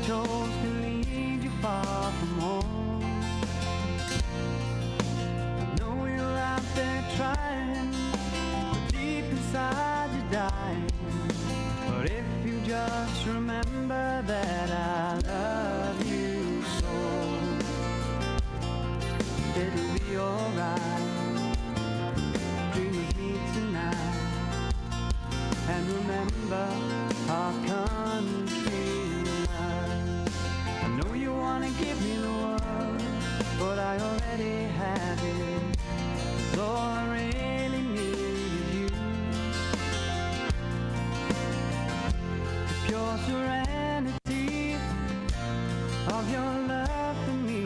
chose to lead you far from home. I know you're out there trying, but deep inside you're dying. But if you just remember that I love you so, it'll be alright. Dream with me tonight, and remember our country life. I know you wanna give me the world, but I already have it. It's all I really need is you. The pure serenity of your love for me,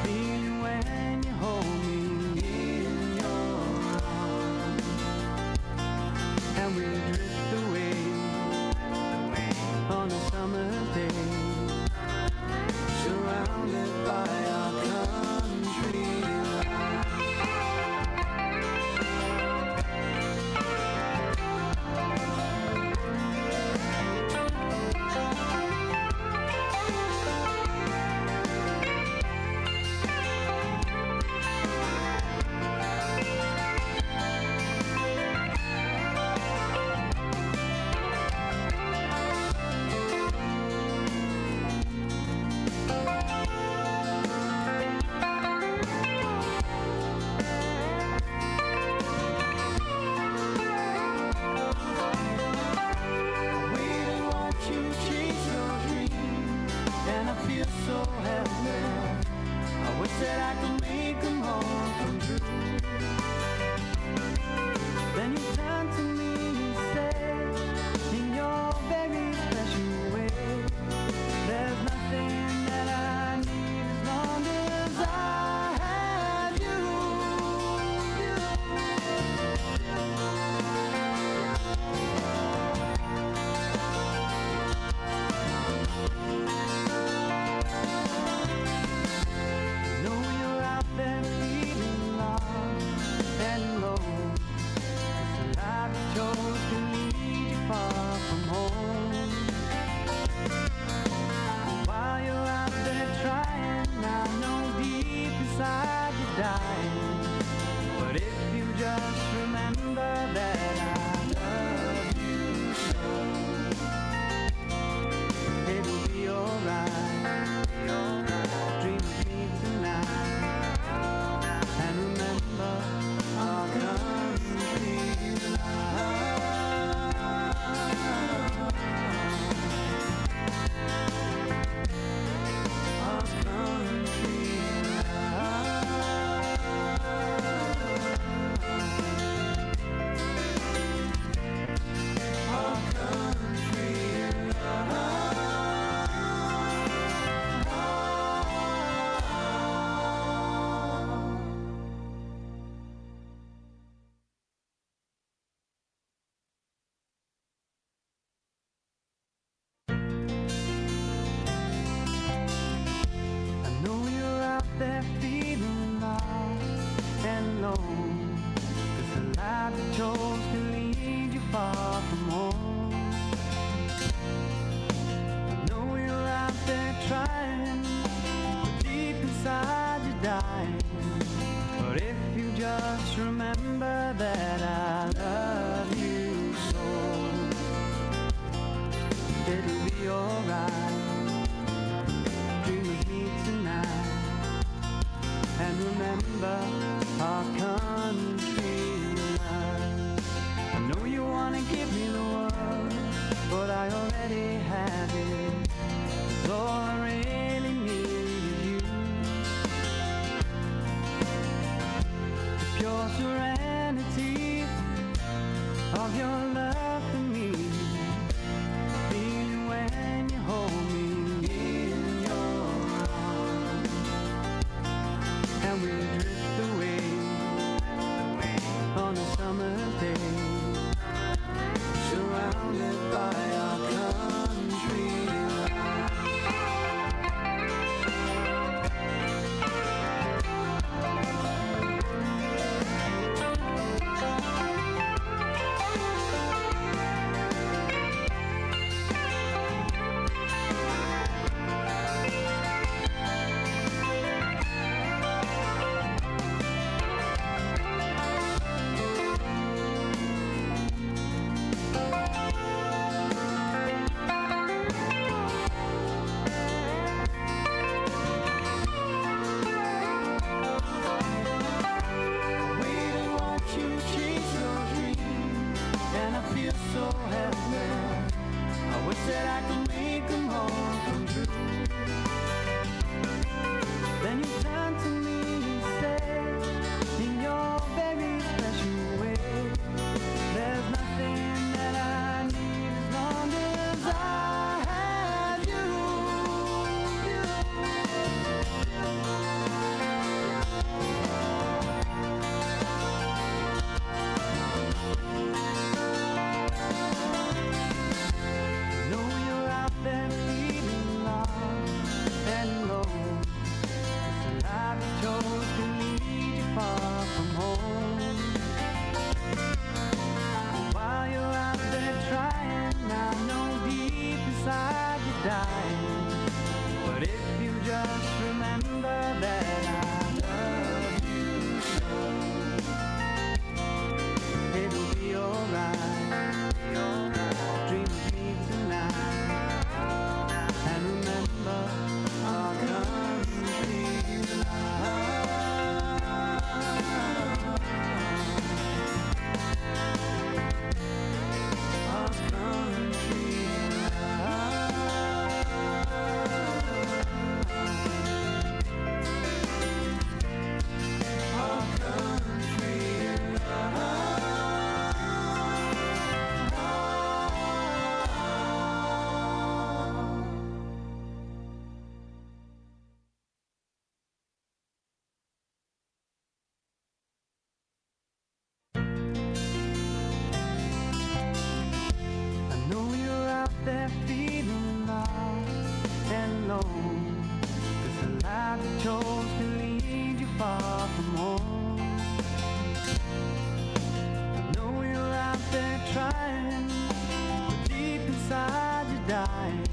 feeling when you hold me in your arms, and we drift away on a summer's day, surrounded by our country life. So helpless, I wish that I could make them all come true. Then you turn to me and say, in your very special way, there's nothing that I need as long as I have you. Chose to lead you far from home. While you're out there trying, I know deep inside you're dying. But if you just remember that I love you so, it'll be alright. Dream with me tonight, and remember our country life. They're feeling lost and alone, 'cause the life you chose to lead you far from home. I know you're out there trying, but deep inside you're dying. But if you just remember that I love you so, it'll be alright. Dream with me tonight, and remember our country life. I know you wanna give me the world, but I already have it. It's all I really need is you. The pure serenity of your love for me, feeling when you hold dying. But if you just remember that I love you so, it'll be alright. Dream of me tonight, and remember our country life. Our country I know you're out there feeling lost and alone, 'cause the life you chose can lead you far from home. I know you're out there trying, but deep inside you're dying.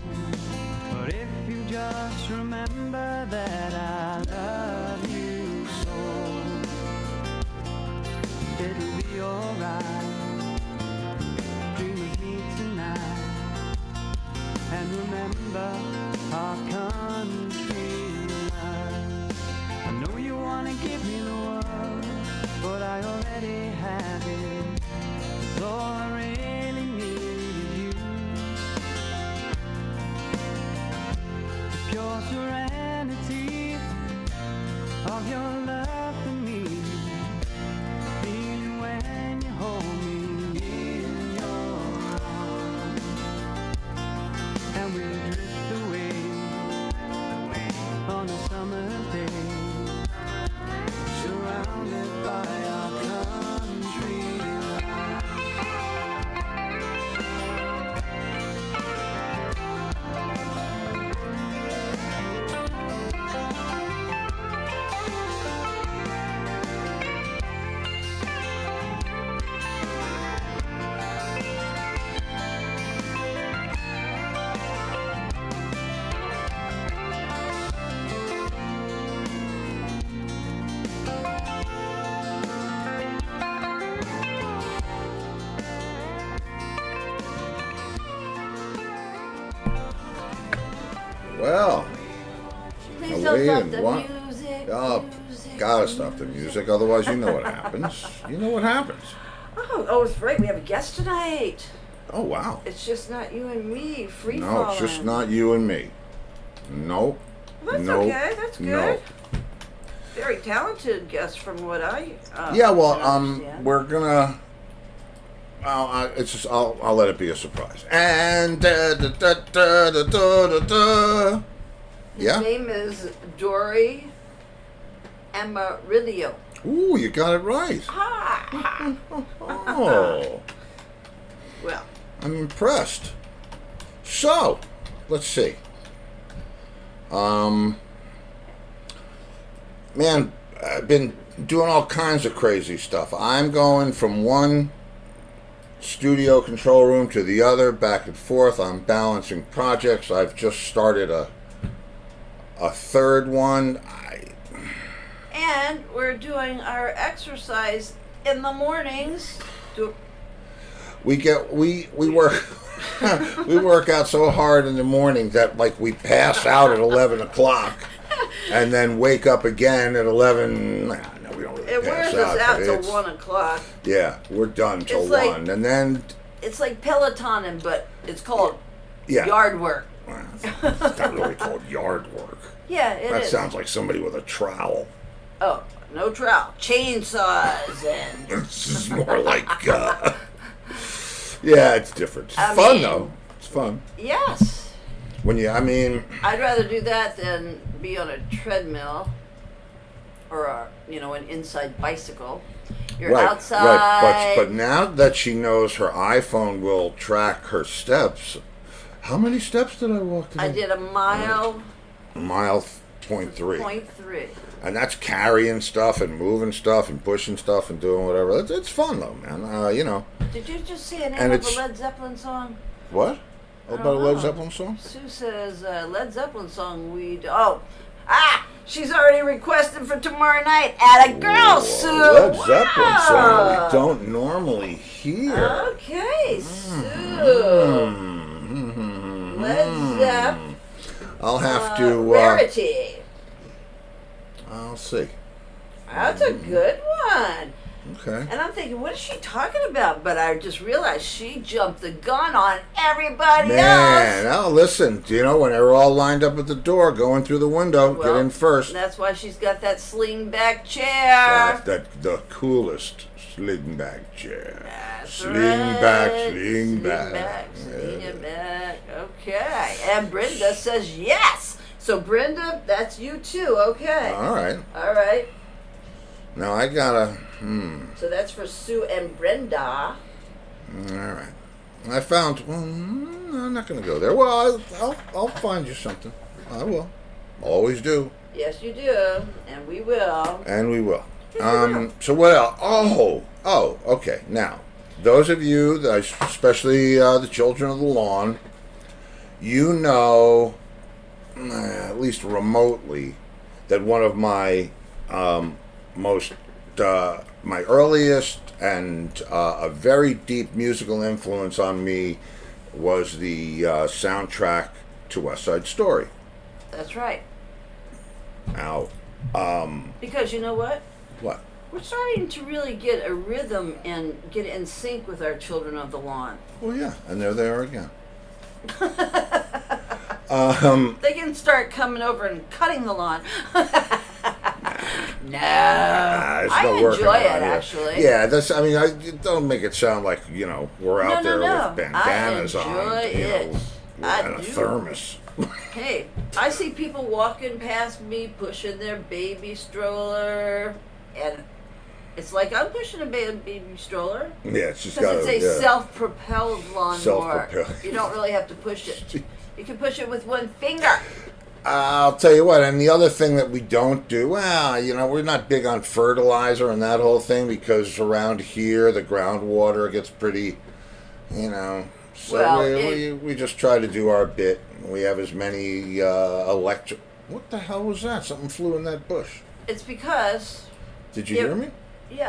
But if you just remember that I love you so, it'll be alright. Dream of me tonight, and remember our country life. I know you wanna give me the world, but I already have it. 'Cause all I really need is you. The pure serenity of your love for me, feeling when you hold me in your arms, and we drift away on a summer day, surrounded by our country life. Well, Please away don't and stop the what? music. Oh, music, gotta stop the music, otherwise you know what happens. You know what happens. Oh, it's right. We have a guest tonight. Oh, wow. It's just not you and me. Free No, falling. it's just not you and me. Nope. Well, that's Nope. okay. That's good. No. Very talented guest, from what I. Yeah, well, can understand. we're gonna. It's just I'll let it be a surprise. And da. His Yeah. name is Dory Amarillo. Ooh, you got it right. Ah. Oh, Well, I'm impressed. So, let's see. Man, I've been doing all kinds of crazy stuff. I'm going from one studio control room to the other, back and forth. I'm balancing projects. I've just started a third one. and we're doing our exercise in the mornings. We work we work out so hard in the morning that like we pass out at 11 o'clock and then wake up again at 11. No, we don't really It pass wears us out but till it's- 1 o'clock. Yeah, we're done till It's like- 1, and then It's like Pelotoning, but it's called yeah, yard work. Well, it's not really called yard work. Yeah, it is. That sounds like somebody with a trowel. Oh, no trowel. Chainsaws and... This is more like yeah, it's different. It's I fun mean- though. It's fun Yes. when you. I mean, I'd rather do that than be on a treadmill or an inside bicycle. You're right, outside. right. But now that she knows her iPhone will track her steps, how many steps did I walk today? I did a mile. Mile point three. 0.3. And that's carrying stuff and moving stuff and pushing stuff and doing whatever. It's fun though, man. Did you just see a name And of a it's- Led Zeppelin song? What? Oh, about a Led Zeppelin song? Sue says Led Zeppelin song she's already requested for tomorrow night. At a girl, Sue. Led Zeppelin song Wow. we don't normally hear. Okay, Sue. Led Zeppelin. I'll have to. Rarity. I'll see. That's a good one. Okay. And I'm thinking, what is she talking about? But I just realized she jumped the gun on everybody Man, else. now listen. You know, when they're all lined up at the door, going through the window, Well, get in first. That's why she's got that sling back chair. That the coolest sling back chair. That's Sling right. back, sling back. Sling it back. Okay. And Brenda says yes. So Brenda, that's you too. Okay. All right. All right. Now I gotta. So that's for Sue and Brenda. All right. I found. Well, I'm not gonna go there. Well, I'll find you something. I will. Always do. Yes, you do. And we will. And we will. Yes, we will. So what else? Oh, okay. Now, those of you, especially the children of the lawn, you know, at least remotely, that one of my my earliest and a very deep musical influence on me was the soundtrack to West Side Story. That's right. Now, Because you know what? what? We're starting to really get a rhythm and get in sync with our children of the lawn. Well, yeah, and there they are again. They can start coming over and cutting the lawn. No, There's I no working enjoy it around here. actually. Yeah, that's. I mean, don't make it sound like we're out there No. with bandanas I on, enjoy it. I and a do. thermos. Hey, I see people walking past me pushing their baby stroller, and it's like I'm pushing a baby stroller. Yeah, it's just got Because it's a self-propelled lawnmower. Self-propelled. You don't really have to push it. You can push it with one finger. I'll tell you what, and the other thing that we don't do, we're not big on fertilizer and that whole thing because around here the groundwater gets pretty, So Well, we just try to do our bit. We have as many electric. What the hell was that? Something flew in that bush. It's because Did you hear me?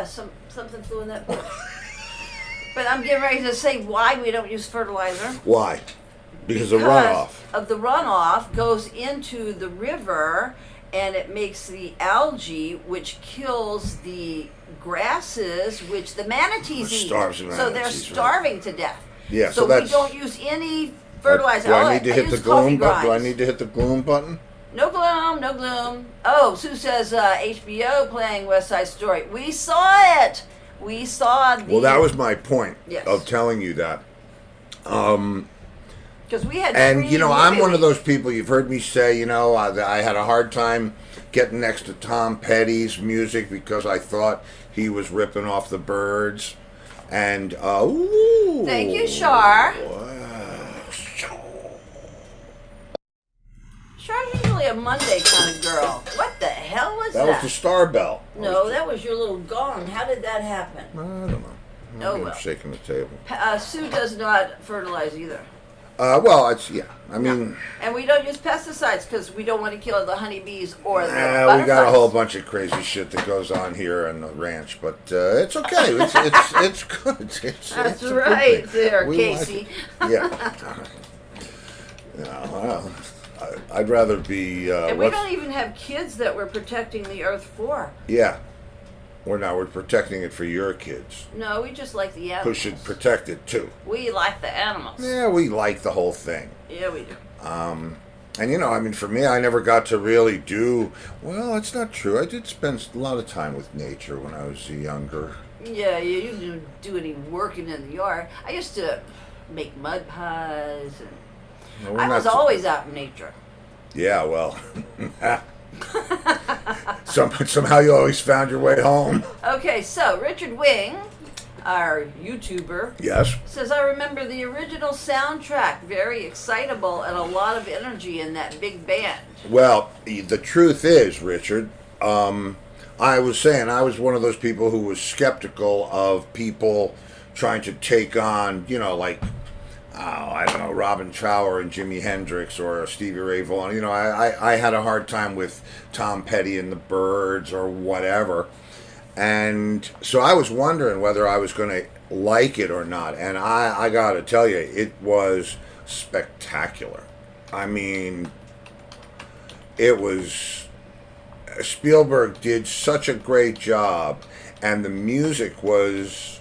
something flew in that bush. But I'm getting ready to say why we don't use fertilizer. Why? Because of runoff. Of the runoff goes into the river and it makes the algae which kills the grasses which the manatees eat. Starves the So they're manatees, right. starving to death. Yeah, So, so we that's. don't use any fertilizer. Do I need to hit use the coffee gloom button? Do I grinds. need to hit the gloom button? No gloom, no gloom. Oh, Sue says HBO playing West Side Story. We saw it. We saw the. Well, that was my point Yes. of telling you that. Because we had. And free I'm movie one of week. those people. You've heard me say, I had a hard time getting next to Tom Petty's music because I thought he was ripping off the Byrds. And ooh, Thank you, Shar. Char's usually a Monday kind of girl. What the hell was that? That was the Star Bell. No, that was your little gong. How did that happen? I don't know. Oh, I'm well. shaking the table. Sue does not fertilize either. Well, it's I mean. And we don't use pesticides because we don't want to kill the honeybees or the We butterflies. got a whole bunch of crazy shit that goes on here on the ranch, but it's okay. It's good. It's That's a good right thing. there, We like Casey. it. Yeah. No, well, I'd rather be. And we don't even have kids that we're protecting the earth for. Yeah. We're protecting it for your kids, No, we just like the who animals. should protect it too. We like the animals. Yeah, we like the whole thing. Yeah, we do. And for me, I never got to really do. Well, it's not true. I did spend a lot of time with nature when I was younger. Yeah, you didn't do any working in the yard. I used to make mud pies. And Well, I was always out in nature. Yeah, well. Somehow you always found your way home. Okay, so Richard Wing, our YouTuber, Yes. says, I remember the original soundtrack, very excitable and a lot of energy in that big band. Well, the truth is, Richard, I was saying I was one of those people who was skeptical of people trying to take on, I don't know, Robin Trower and Jimi Hendrix or Stevie Ray Vaughan. You know, I had a hard time with Tom Petty and the Byrds or whatever. And so I was wondering whether I was going to like it or not. And I got to tell you, it was spectacular. I mean, it was. Spielberg did such a great job, and the music was.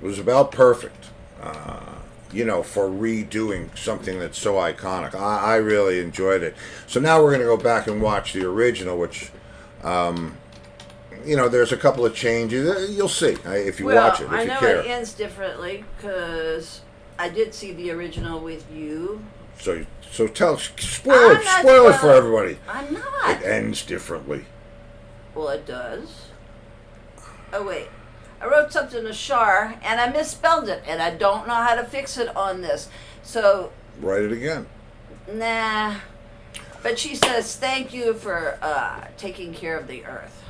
Was about perfect, you know, for redoing something that's so iconic. I really enjoyed it. So now we're going to go back and watch the original, which, you know, there's a couple of changes. You'll see if you watch it, if I you know care. it ends differently because I did see the original with you. So spoil it for everybody. I'm not. It ends differently. Well, it does. Oh, wait. I wrote something to Shar, and I misspelled it, and I don't know how to fix it on this. So, Write it again. nah. But she says, thank you for taking care of the earth.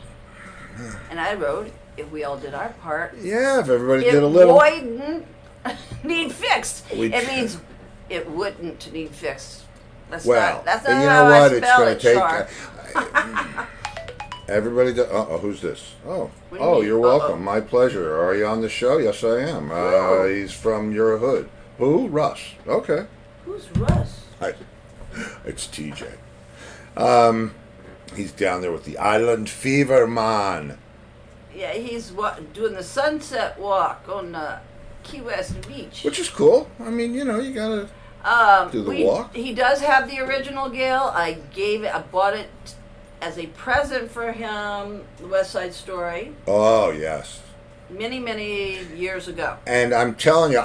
And I wrote, if we all did our part, Yeah, if everybody it did a little. wouldn't need fixed. We- It means it wouldn't need fixed. That's Well, not, that's and not you how know I what? It's spell going it, to take. Shar. Everybody does. Who's this? Oh, What do you mean? you're welcome. My pleasure. Are you on the show? Yes, I am. He's from your hood. Who? Russ. Okay. Who's Russ? It's TJ. He's down there with the Island Fever Man. Yeah, he's doing the sunset walk on Key West Beach. Which is cool. I mean, you know, you gotta do the walk. He does have the original, Gail. I bought it as a present for him, the West Side Story, Oh, yes. many years ago. And I'm telling you,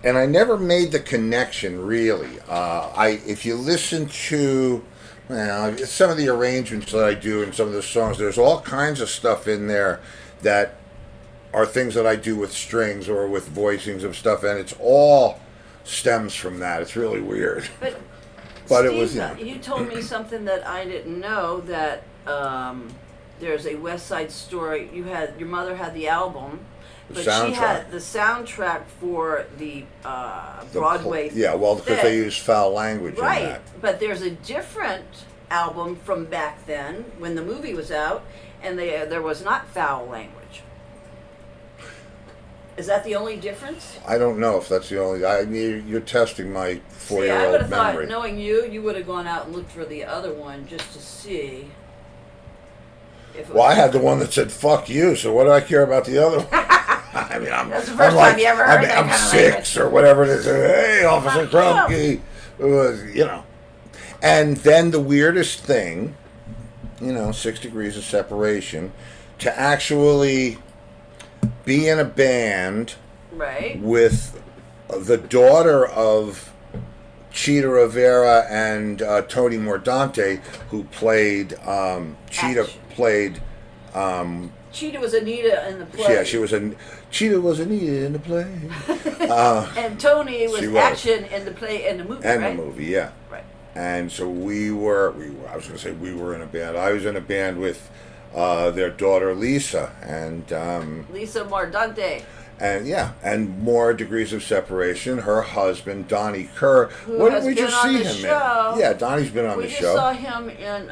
and I never made the connection really. If you listen to, well, some of the arrangements that I do and some of the songs, there's all kinds of stuff in there that are things that I do with strings or with voicings of stuff, and it's all stems from that. It's really weird. But It Steve, was, you told me something that I didn't know, that there's a West Side Story. Your mother had the album, but she soundtrack. had the soundtrack for the Broadway. Yeah, well, because they thing. use foul language in Right, that. but there's a different album from back then when the movie was out, and there was not foul language. Is that the only difference? I don't know if that's the only. You're testing my See, I 4-year-old would have thought, memory. knowing you would have gone out and looked for the other one just to see. If it Well, I was had the one that said "fuck you," so what do I care about the other one? I mean, That's the first time you ever heard that I'm kind of 6 or whatever it is. Hey, Officer Fuck Krupke. It was, you know. And then the weirdest thing, 6 degrees of separation, to actually be in a band Right. with the daughter of Cheetah Rivera and Tony Mordante, who played Cheetah Action. played. Cheetah was Anita in the play. Yeah, Cheetah was Anita in the play. And Tony was She was. Action in the play and the movie, And right? the movie, yeah. Right. And so we were. I was going to say we were in a band. I was in a band with their daughter Lisa and Lisa Mordante. and More Degrees of Separation. Her husband Donnie Kerr. Who What has did we been just on see the him show. in? Yeah, Donnie's been on We the just show. saw him in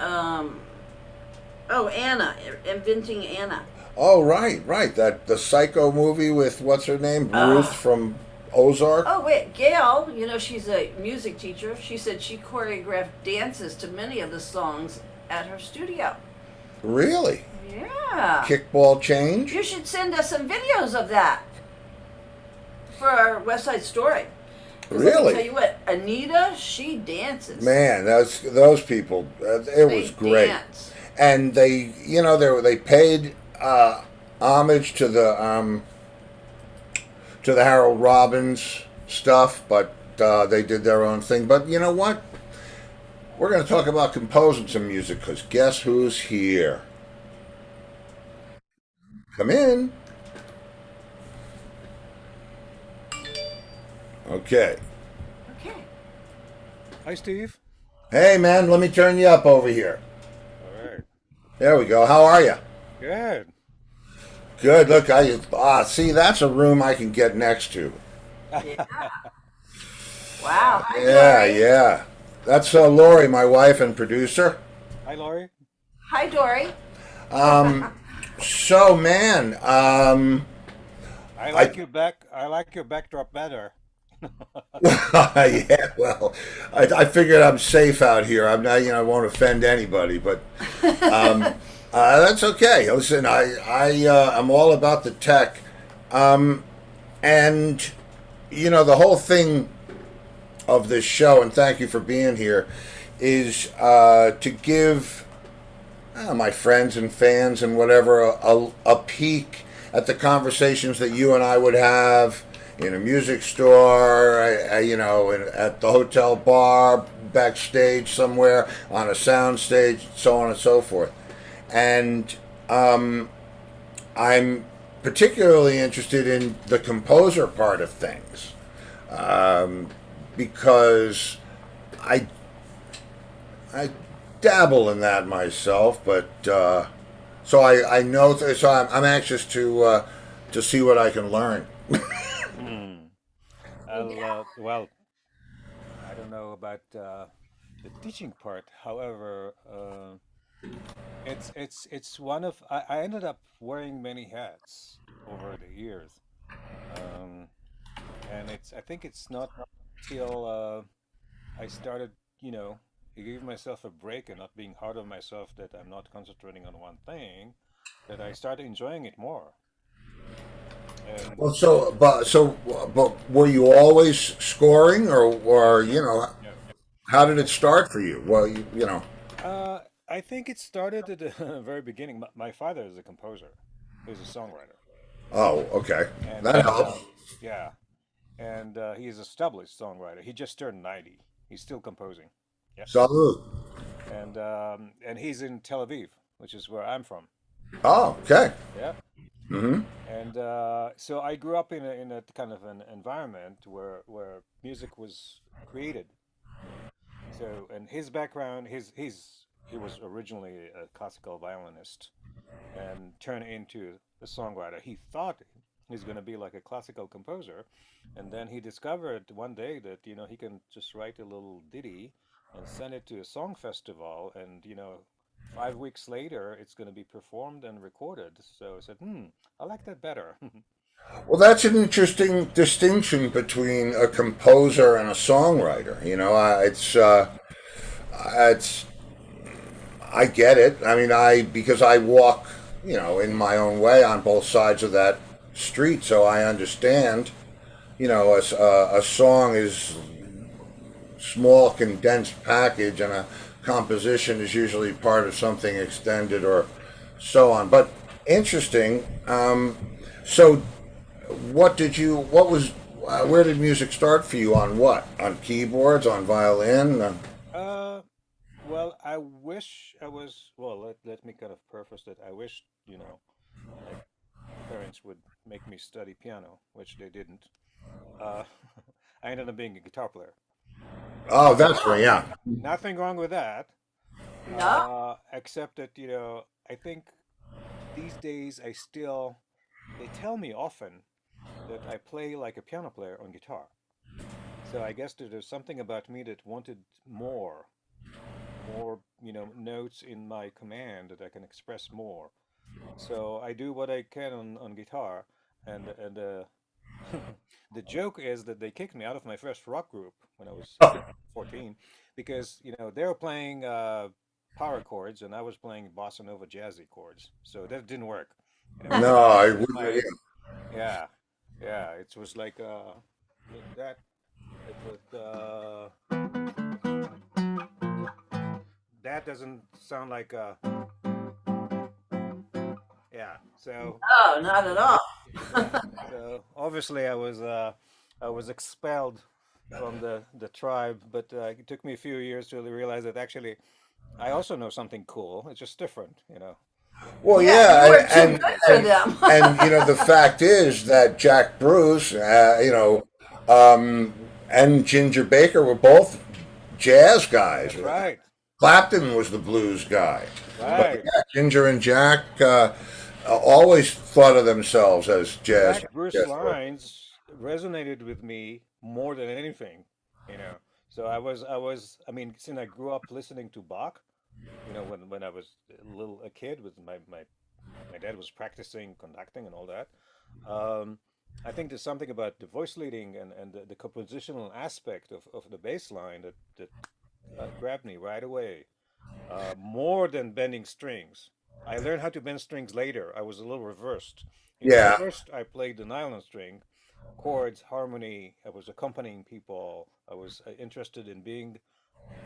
Anna, Inventing Anna. Oh, right. That the Psycho movie with what's her name, Ruth from Ozark. Oh wait, Gail, she's a music teacher. She said she choreographed dances to many of the songs at her studio. Really? Yeah. Kickball change. You should send us some videos of that for our West Side Story. 'Cause Let Really? me tell you what, Anita, she dances. Man, those people. It They was great. dance. And they paid homage to the Harold Robbins stuff, but they did their own thing. But you know what? We're going to talk about composing some music, because guess who's here? Come in. Okay. Okay. Hi, Steve. Hey, man, let me turn you up over here. All right. There we go. How are you? Good. Good. Look, see, that's a room I can get next to. Yeah. Wow. Hi, Yeah, Dory. yeah. That's Lori, my wife and producer. Hi, Laurie. Hi, Dory. So, man, I I like your back. I like your backdrop better. yeah, well, I figured I'm safe out here. I'm not, I won't offend anybody, but that's okay. Listen, I'm all about the tech, and the whole thing of this show, and thank you for being here, is to give my friends and fans and whatever a peek at the conversations that you and I would have in a music store, at the hotel bar, backstage somewhere, on a sound stage, so on and so forth. And I'm particularly interested in the composer part of things, because I I dabble in that myself, but so I know. So I'm anxious to see what I can learn. Hmm. Yeah. Well, I don't know about the teaching part. However, it's one of I ended up wearing many hats over the years, um, and I think it's not till I started, to give myself a break and not being hard on myself that I'm not concentrating on one thing, that I started enjoying it more. And Well, but were you always scoring, or no, no. how did it start for you? Well, I think it started at the very beginning. My father is a composer. He's a songwriter, oh, okay, and that helps. yeah, and he's an established songwriter. He just turned 90. He's still composing. Yeah, Salute. and he's in Tel Aviv, which is where I'm from. Oh, okay. Yeah, Mm-hmm. and so I grew up in a kind of an environment where music was created. So, and his background, he was originally a classical violinist and turned into a songwriter. He thought he's going to be like a classical composer, and then he discovered one day that he can just write a little ditty and send it to a song festival, and 5 weeks later it's going to be performed and recorded. So I said, I like that better. Well, that's an interesting distinction between a composer and a songwriter. It's I get it. I mean, because I walk, in my own way on both sides of that street, so I understand. A song is small, condensed package, and a composition is usually part of something extended or so on. But interesting. So, where did music start for you? On what? On keyboards? On violin? uh, well, I wish I was. Well, let me kind of preface that. I wish my parents would make me study piano, which they didn't. Uh, I ended up being a guitar player. Oh, that's right. Oh, Yeah. Nothing wrong with that, no. except that I think these days they tell me often that I play like a piano player on guitar. So I guess that there's something about me that wanted more notes in my command that I can express more. So I do what I can on guitar, and the joke is that they kicked me out of my first rock group when I was 14 because they were playing power chords and I was playing bossa nova jazzy chords, so that didn't work. No, My I would. my yeah, yeah, it was like that it was that doesn't sound like yeah. So Oh, not at all. yeah. So obviously, I was expelled from the tribe, but it took me a few years to realize that actually I also know something cool. It's just different. Well, Yeah, you yeah, were too good for them. the fact is that Jack Bruce, and Ginger Baker were both jazz guys. That's right. Clapton was the blues guy, but Right. yeah, Ginger and Jack, always thought of themselves as jazz. Black verse Jazz rock. lines resonated with me more than anything, you know. So I mean, since I grew up listening to Bach, when I was a kid with my dad was practicing conducting and all that. Um, I think there's something about the voice leading and the compositional aspect of the bass line that grabbed me right away, more than bending strings. I learned how to bend strings later. I was a little reversed. Yeah. First, I played the nylon string, chords, harmony. I was accompanying people. I was interested in being.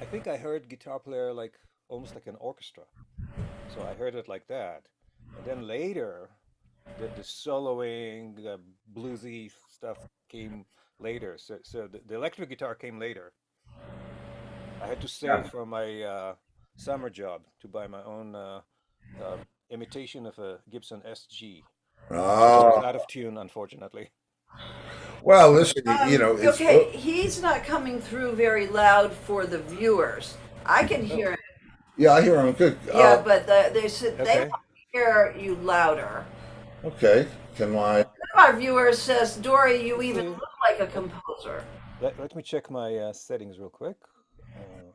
I think I heard guitar player like almost like an orchestra. So I heard it like that. And then later, the soloing, the bluesy stuff came later. So the electric guitar came later. I had to save for my summer job to buy my own imitation of a Gibson SG, which was Oh, out of tune, unfortunately. well, listen, it's Okay, he's not coming through very loud for the viewers. I can Oh, hear it. yeah, I hear them good. Yeah, but they said they want okay. to hear you louder. Okay, can I? One of our viewers says, Dory, you Let's even see. look like a composer. Let me check my settings real quick.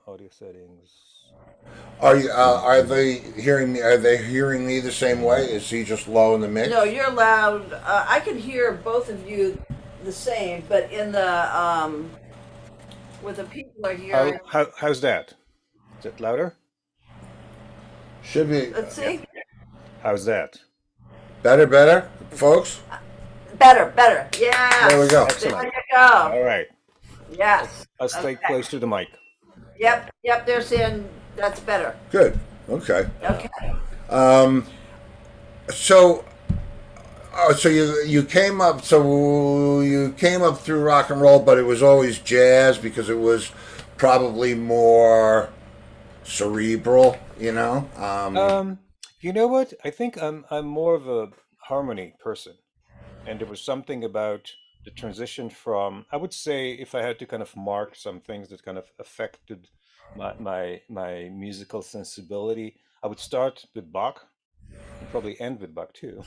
Audio settings. Are they hearing me? Are they hearing me the same way? Is he just low in the No, mix? you're loud. I can hear both of you the same, but in the what the people are hearing. How's that? Is it louder? Should be Let's see. How's that? better, folks. Better, better. There we Yes. go. There Excellent. you go. All right. Yes. I'll stay Okay. close to the mic. Yep. Yep. They're saying that's better. Good. Okay. Okay. Um. So, so you came up. So you came up through rock and roll, but it was always jazz because it was probably more cerebral. Um, you know what? I think I'm more of a harmony person, and there was something about the transition from, I would say, if I had to kind of mark some things that kind of affected my musical sensibility, I would start with Bach and probably end with Bach too.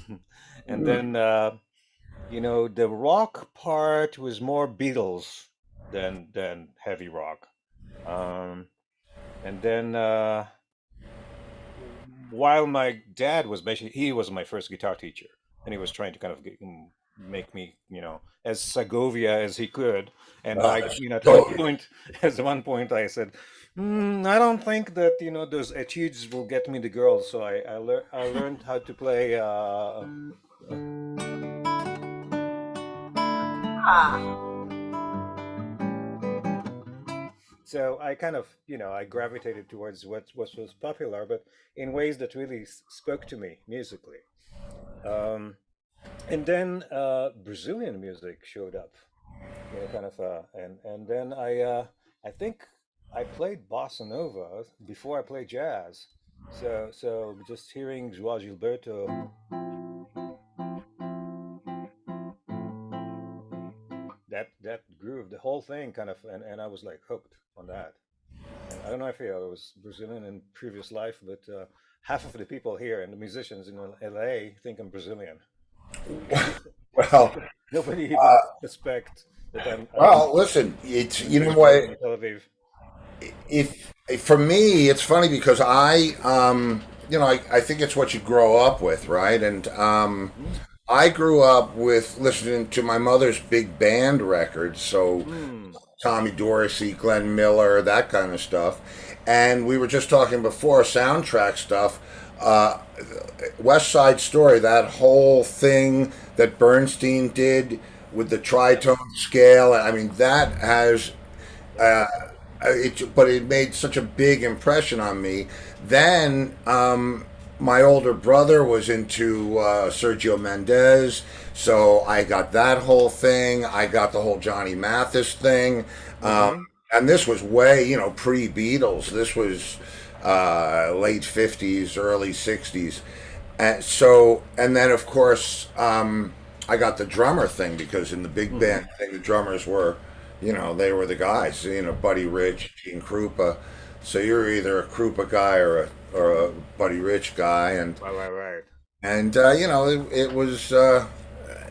And then the rock part was more Beatles than heavy rock. Um, and then while my dad was basically, he was my first guitar teacher, and he was trying to kind of make me, as Segovia as he could. And at one So, point, I said, I don't think that those etudes will get me the girls. So I learned how to play. Ah. So I kind of, I gravitated towards what was popular, but in ways that really spoke to me musically. Um, and then Brazilian music showed up, kind of, and then I think I played bossa nova before I played jazz. So just hearing João Gilberto, that groove, the whole thing kind of, and I was like hooked on that. And I don't know if I was Brazilian in previous life, but half of the people here and the musicians in LA think I'm Brazilian. well, Nobody even suspect that I'm listen. It's was born what. in Tel Aviv. If for me, it's funny because I think it's what you grow up with, right? And Mm, I grew up with listening to my mother's big band records, so mm, Tommy Dorsey, Glenn Miller, that kind of stuff. And we were just talking before soundtrack stuff. Uh, West Side Story, that whole thing that Bernstein did with the yep. tritone scale. I mean, that has uh, but it made such a big impression on me. Then my older brother was into Sergio Mendes, so I got that whole thing. I got the whole Johnny Mathis thing, um, Mm-hmm. and this was way pre Beatles. This was late '50s, early '60s, and then of course I got the drummer thing because in the big Mm-hmm. band thing, the drummers were, they were the guys, Buddy Rich, Gene Krupa. So you're either a Krupa guy or a Buddy Rich guy, and Right, right, right. and it was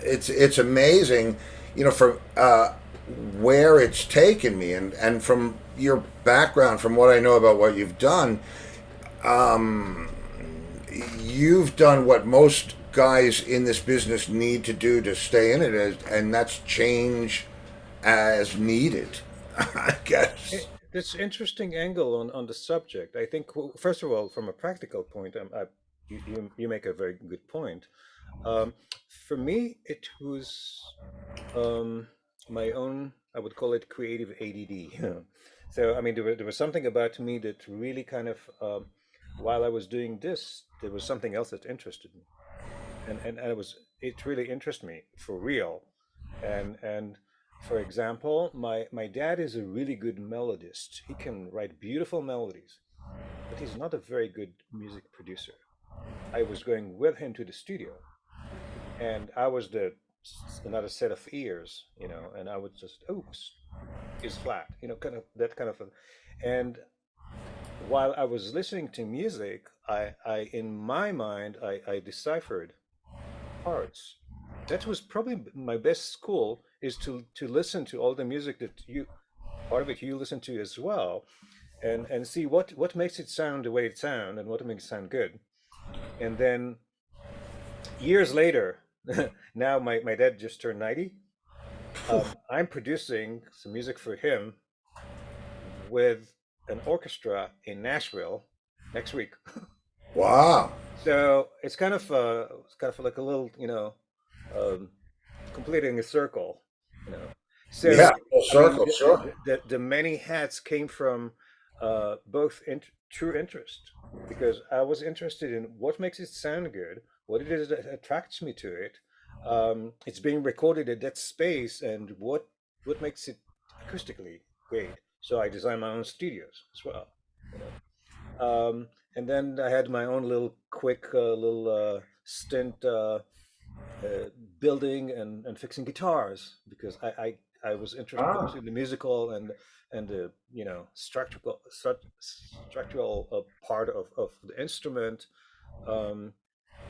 it's amazing, from where it's taken me, and from your background, from what I know about what you've done. You've done what most guys in this business need to do to stay in it, and that's change as needed. I guess. This interesting angle on the subject. I think, well, first of all, from a practical point, you make a very good point. Um, for me, it was um, my own, I would call it creative ADD. So, I mean, there was something about me that really kind of, while I was doing this, there was something else that interested me. And it really interested me for real. And for example, my dad is a really good melodist. He can write beautiful melodies, but he's not a very good music producer. I was going with him to the studio, and I was another set of ears, and I would just, oops, is flat, kind of that kind of a, and while I was listening to music, I in my mind, I deciphered parts. That was probably my best school, is to listen to all the music that you, part of it you listen to as well, and see what makes it sound the way it sound and what makes it sound good. And then years later, now my dad just turned 90. I'm producing some music for him with an orchestra in Nashville next week. Wow. So it's kind of like a little, um, completing a circle, you know. Yeah. So Full I mean, circle. Sure. the many hats came from both true interest, because I was interested in what makes it sound good, what it is that attracts me to it. It's being recorded at that space, and what makes it acoustically great. So I designed my own studios as well, you know. And then I had my own little quick little stint uh, building and fixing guitars, because I was interested Ah. also in the musical and the structural part of the instrument. Um,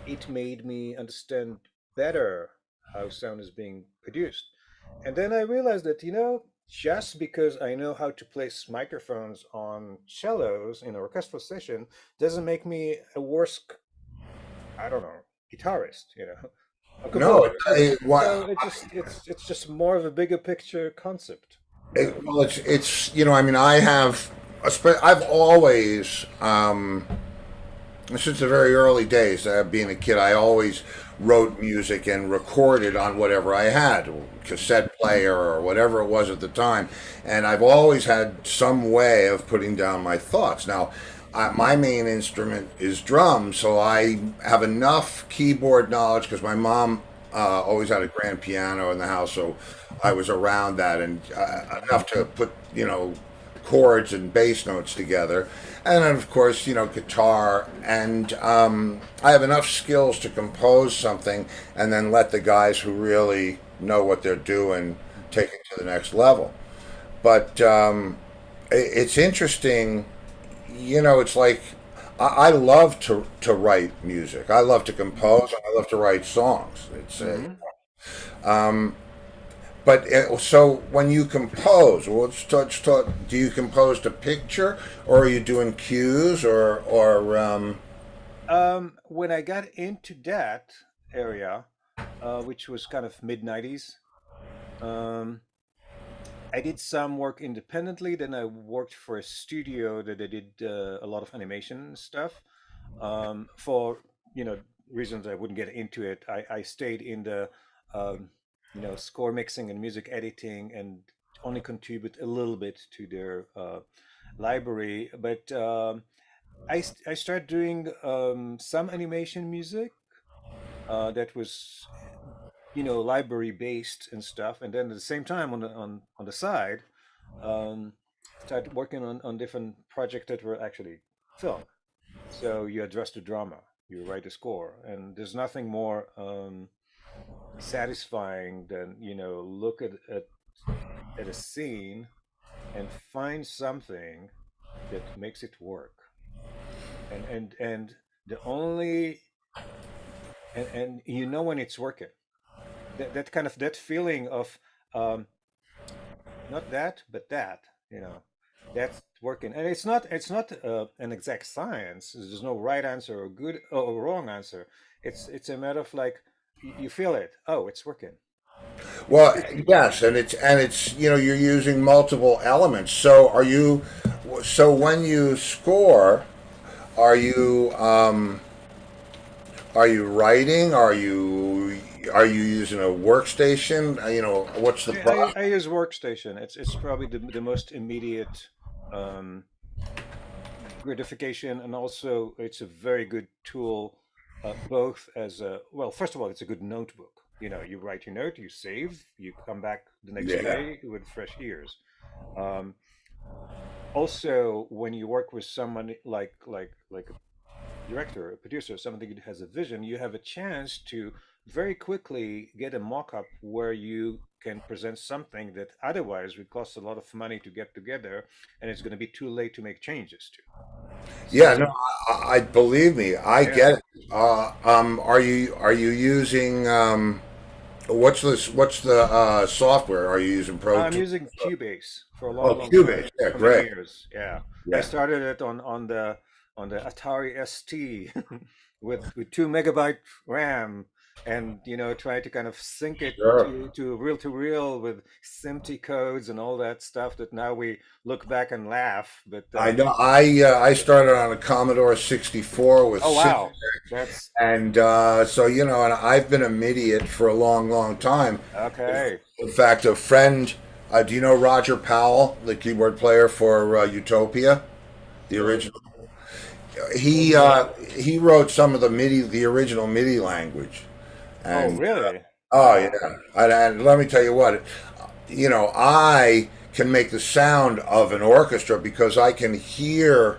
it made me understand better how sound is being produced. And then I realized that, just because I know how to place microphones on cellos in an orchestral session doesn't make me a worse, I don't know, guitarist, a No. composer. So it's just more of a bigger picture concept, Well, it's I mean, I've always, since the very early days, being a kid, I always wrote music and recorded on whatever I had, cassette player or whatever it was at the time. And I've always had some way of putting down my thoughts. Now, my main instrument is drums, so I have enough keyboard knowledge because my mom always had a grand piano in the house, so I was around that, and enough to put chords and bass notes together. And then, of course, guitar. And I have enough skills to compose something and then let the guys who really know what they're doing take it to the next level. But it's interesting. It's like I love to write music. I love to compose. And I love to write songs. hmm But so when you compose, well, let's talk. Do you compose to picture, or are you doing cues, or? when I got into that area, which was kind of mid 90s, um, I did some work independently. Then I worked for a studio that I did a lot of animation stuff. For you know reasons I wouldn't get into it, I stayed in the um, score mixing and music editing, and only contribute a little bit to their library. But I started doing some animation music that was library based and stuff, and then at the same time on the side, um, started working on different projects that were actually film. So you address the drama, you write a score, and there's nothing more satisfying than look at a scene and find something that makes it work. And the only and you know when it's working. That kind of that feeling of um, not that, but that, you know, that's working. And it's not an exact science. There's no right answer or good or wrong answer. It's a matter of like you feel it. Oh, it's working. Well, It's yes, and it's you're using multiple elements. So so when you score, are you are you writing? Are you using a workstation? What's the process? I use workstation. It's probably the most immediate um, gratification, and also it's a very good tool, both as a well. First of all, it's a good notebook. You know, you write your note, you save, you come back the next Yeah. day with fresh ears. Um, Also, when you work with someone like a director, a producer, somebody that has a vision, you have a chance to very quickly get a mock-up where you can present something that otherwise would cost a lot of money to get together, and it's going to be too late to make changes to. Yeah, no, So, I believe me, I yeah, get it. Are you using what's the software? Are you using Pro I'm Tools? using Cubase for a Oh, long, long time, Cubase. Yeah, for many great. years. Yeah, I Yeah. started it on the Atari ST with 2 megabyte RAM, and try to kind of sync it Sure. to reel with SMPTE codes and all that stuff that now we look back and laugh. But I know. I started on a Commodore 64 with oh sync, wow, that's and so and I've been a idiot for a long, long time. okay. In fact, a friend. Do you know Roger Powell, the keyboard player for Utopia, the No, original? He wrote some of the original MIDI language, oh and really? oh yeah, Wow. and let me tell you what, I can make the sound of an orchestra because I can hear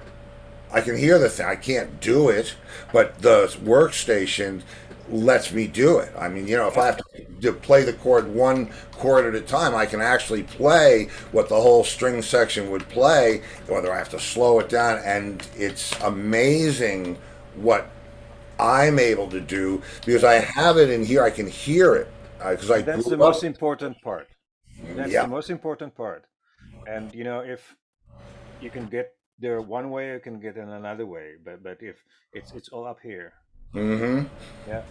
the thing. I can't do it, but the workstation lets me do it. I mean, if I That's have to play the chord one chord at a time, I can actually play what the whole string section would play, whether I have to slow it down. And it's amazing what I'm able to do because I have it in here. I can hear it because I and that's grew the up. most important part. That's the Yeah. most important part. And if you can get there one way, you can get in another way. But if it's all up here. Mm-hmm. Yeah.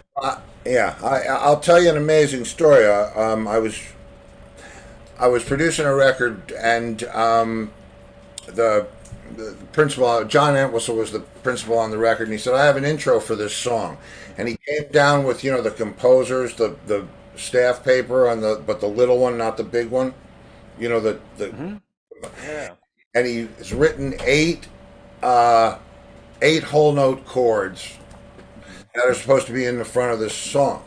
Yeah. I'll tell you an amazing story. I was producing a record, and the principal, John Entwistle, was the principal on the record, and he said, "I have an intro for this song," and he came down with the composers, the staff paper on but the little one, not the big one, the Hmm. Yeah. and he's written uh, eight whole note chords Hmm. that are supposed to be in the front of this song.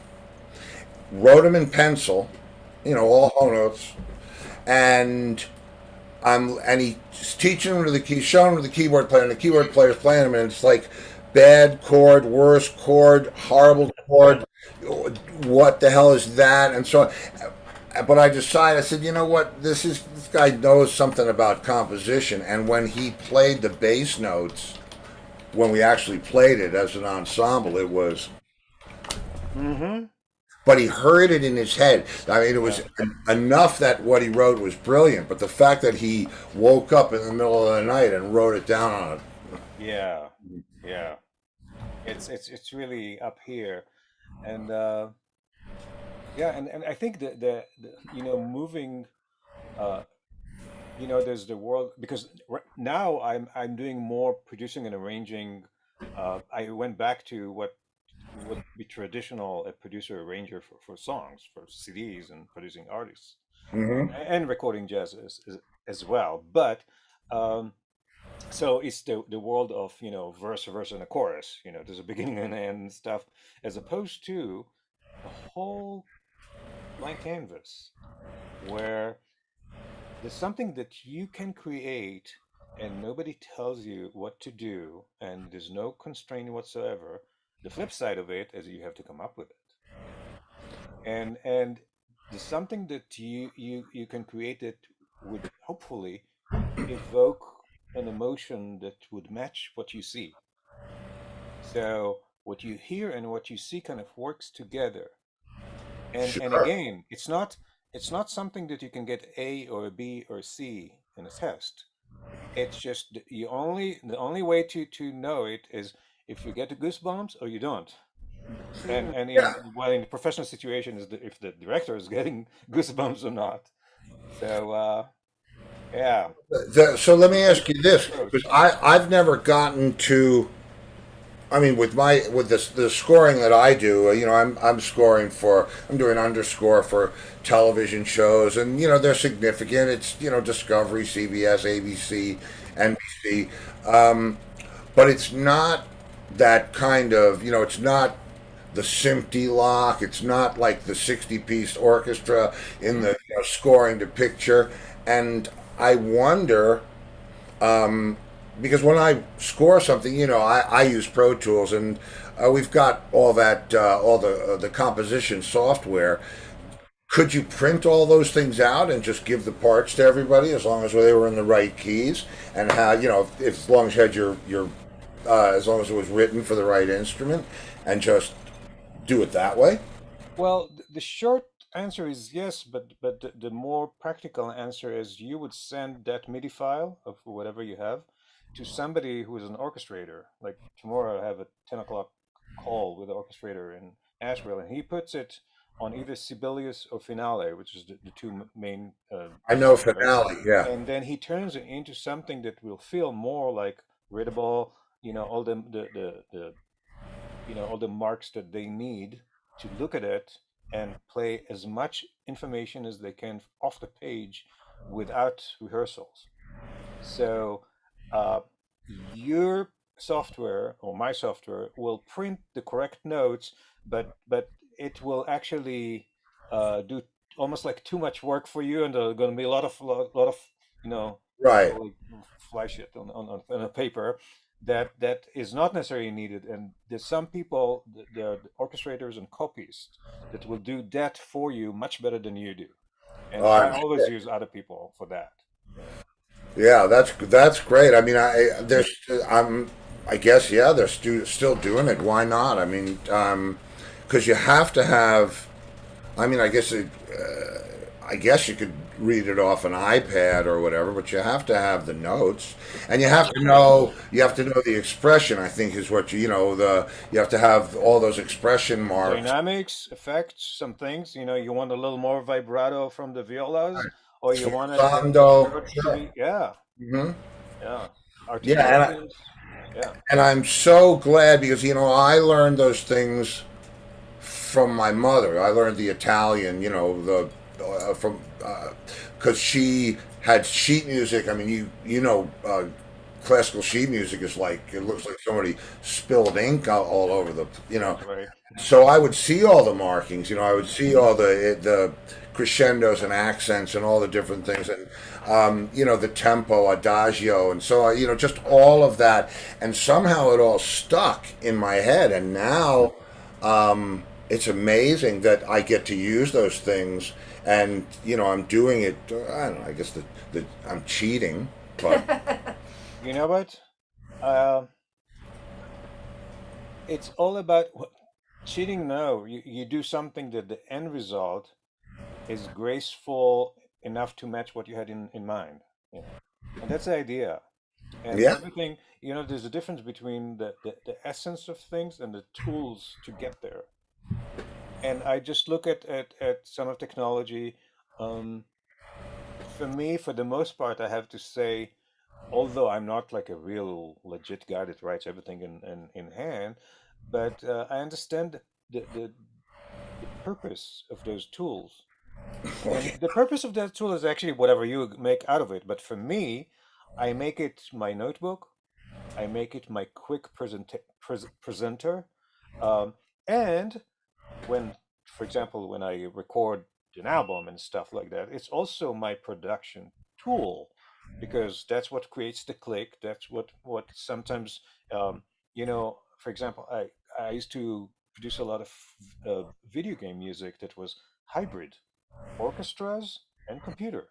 Wrote them in pencil, all whole notes, and he's teaching them to showing them to the keyboard player, and the keyboard player's playing them, and it's like bad chord, worst chord, horrible chord. What the hell is that? And so, but I decided, I said, you know what? This guy knows something about composition, and when he played the bass notes, when we actually played it as an ensemble, it was. Hmm. But he heard it in his head. I mean, it was Yeah. enough that what he wrote was brilliant. But the fact that he woke up in the middle of the night and wrote it down on it. Yeah. Yeah. It's really up here, and yeah, and I think the moving. Uh, there's the world because now I'm doing more producing and arranging. I went back to what would be traditional a producer arranger for songs for CDs and producing artists Hmm. and recording jazz as well. But um, so it's the world of verse and a chorus. There's a beginning and end and stuff, as opposed to a whole blank canvas where there's something that you can create and nobody tells you what to do and there's no constraint whatsoever. The flip side of it is you have to come up with it. And there's something that you can create that would hopefully evoke an emotion that would match what you see. So what you hear and what you see kind of works together. And Sure. again, it's not something that you can get A or a B or a C in a test. It's just the only way to know it is if you get the goosebumps or you don't. And Yeah. in the professional situation is if the director is getting goosebumps or not. So yeah, So let me depends ask you this, approach. because I've never gotten to. I mean, with this the scoring that I do, I'm scoring for I'm doing underscore for television shows, and they're significant. It's Discovery, CBS, ABC, NBC, but it's not that kind of it's not the Simpty Lock. It's not like the 60-piece orchestra in Hmm. the scoring to picture, and I wonder because when I score something, I use Pro Tools, and we've got all that, all the composition software. Could you print all those things out and just give the parts to everybody as long as they were in the right keys and how if as long as you had your as long as it was written for the right instrument and just do it that way? Well, the short answer is yes, but the more practical answer is you would send that MIDI file of whatever you have to somebody who is an orchestrator. Like tomorrow, I have a 10 o'clock call with the orchestrator in Asheville, and he puts it on either Sibelius or Finale, which is the two main I know softwares, finale, yeah. and then he turns it into something that will feel more like readable. All all the marks that they need to look at it and play as much information as they can off the page without rehearsals. So your software or my software will print the correct notes, but it will actually do almost like too much work for you, and there's going to be a lot of you know Right. like fly shit on a paper that is not necessarily needed. And there's some people, the orchestrators and copyists, that will do that for you much better than you do. And Oh, I I'm always use other people for that. Yeah, that's great. I mean, I guess, yeah, they're still doing it. Why not? I mean, because you have to have. I mean, I guess you could read it off an iPad or whatever, but you have to have the notes, and you have to know the expression. I think is what you have to have all those expression marks. Dynamics, effects, some things. You want a little more vibrato from the violas, or you want it the Sforzando, chord to sure. be, yeah, Hmm. yeah, Yeah, articulations, yeah. and I'm so glad because I learned those things from my mother. I learned the Italian, the from because she had sheet music. I mean, classical sheet music is like it looks like somebody spilled ink all over the. Right. So I would see all the markings. I would see all the crescendos and accents and all the different things, and the tempo, adagio, and so just all of that, and somehow it all stuck in my head, and now it's amazing that I get to use those things, and I'm doing it. I don't know. I guess the I'm cheating, but You know what? Uh, it's all about cheating. No, you do something that the end result is graceful enough to match what you had in mind. You know, and that's the idea. And yeah. everything, there's a difference between the essence of things and the tools to get there. And I just look at some of technology. Um, for me, for the most part, I have to say, although I'm not like a real legit guy that writes everything in hand, but I understand the purpose of those tools. And the purpose of that tool is actually whatever you make out of it. But for me, I make it my notebook. I make it my quick presenter. Um, and for example, when I record an album and stuff like that, it's also my production tool because that's what creates the click. That's what sometimes, for example, I used to produce a lot of video game music that was hybrid orchestras and computer.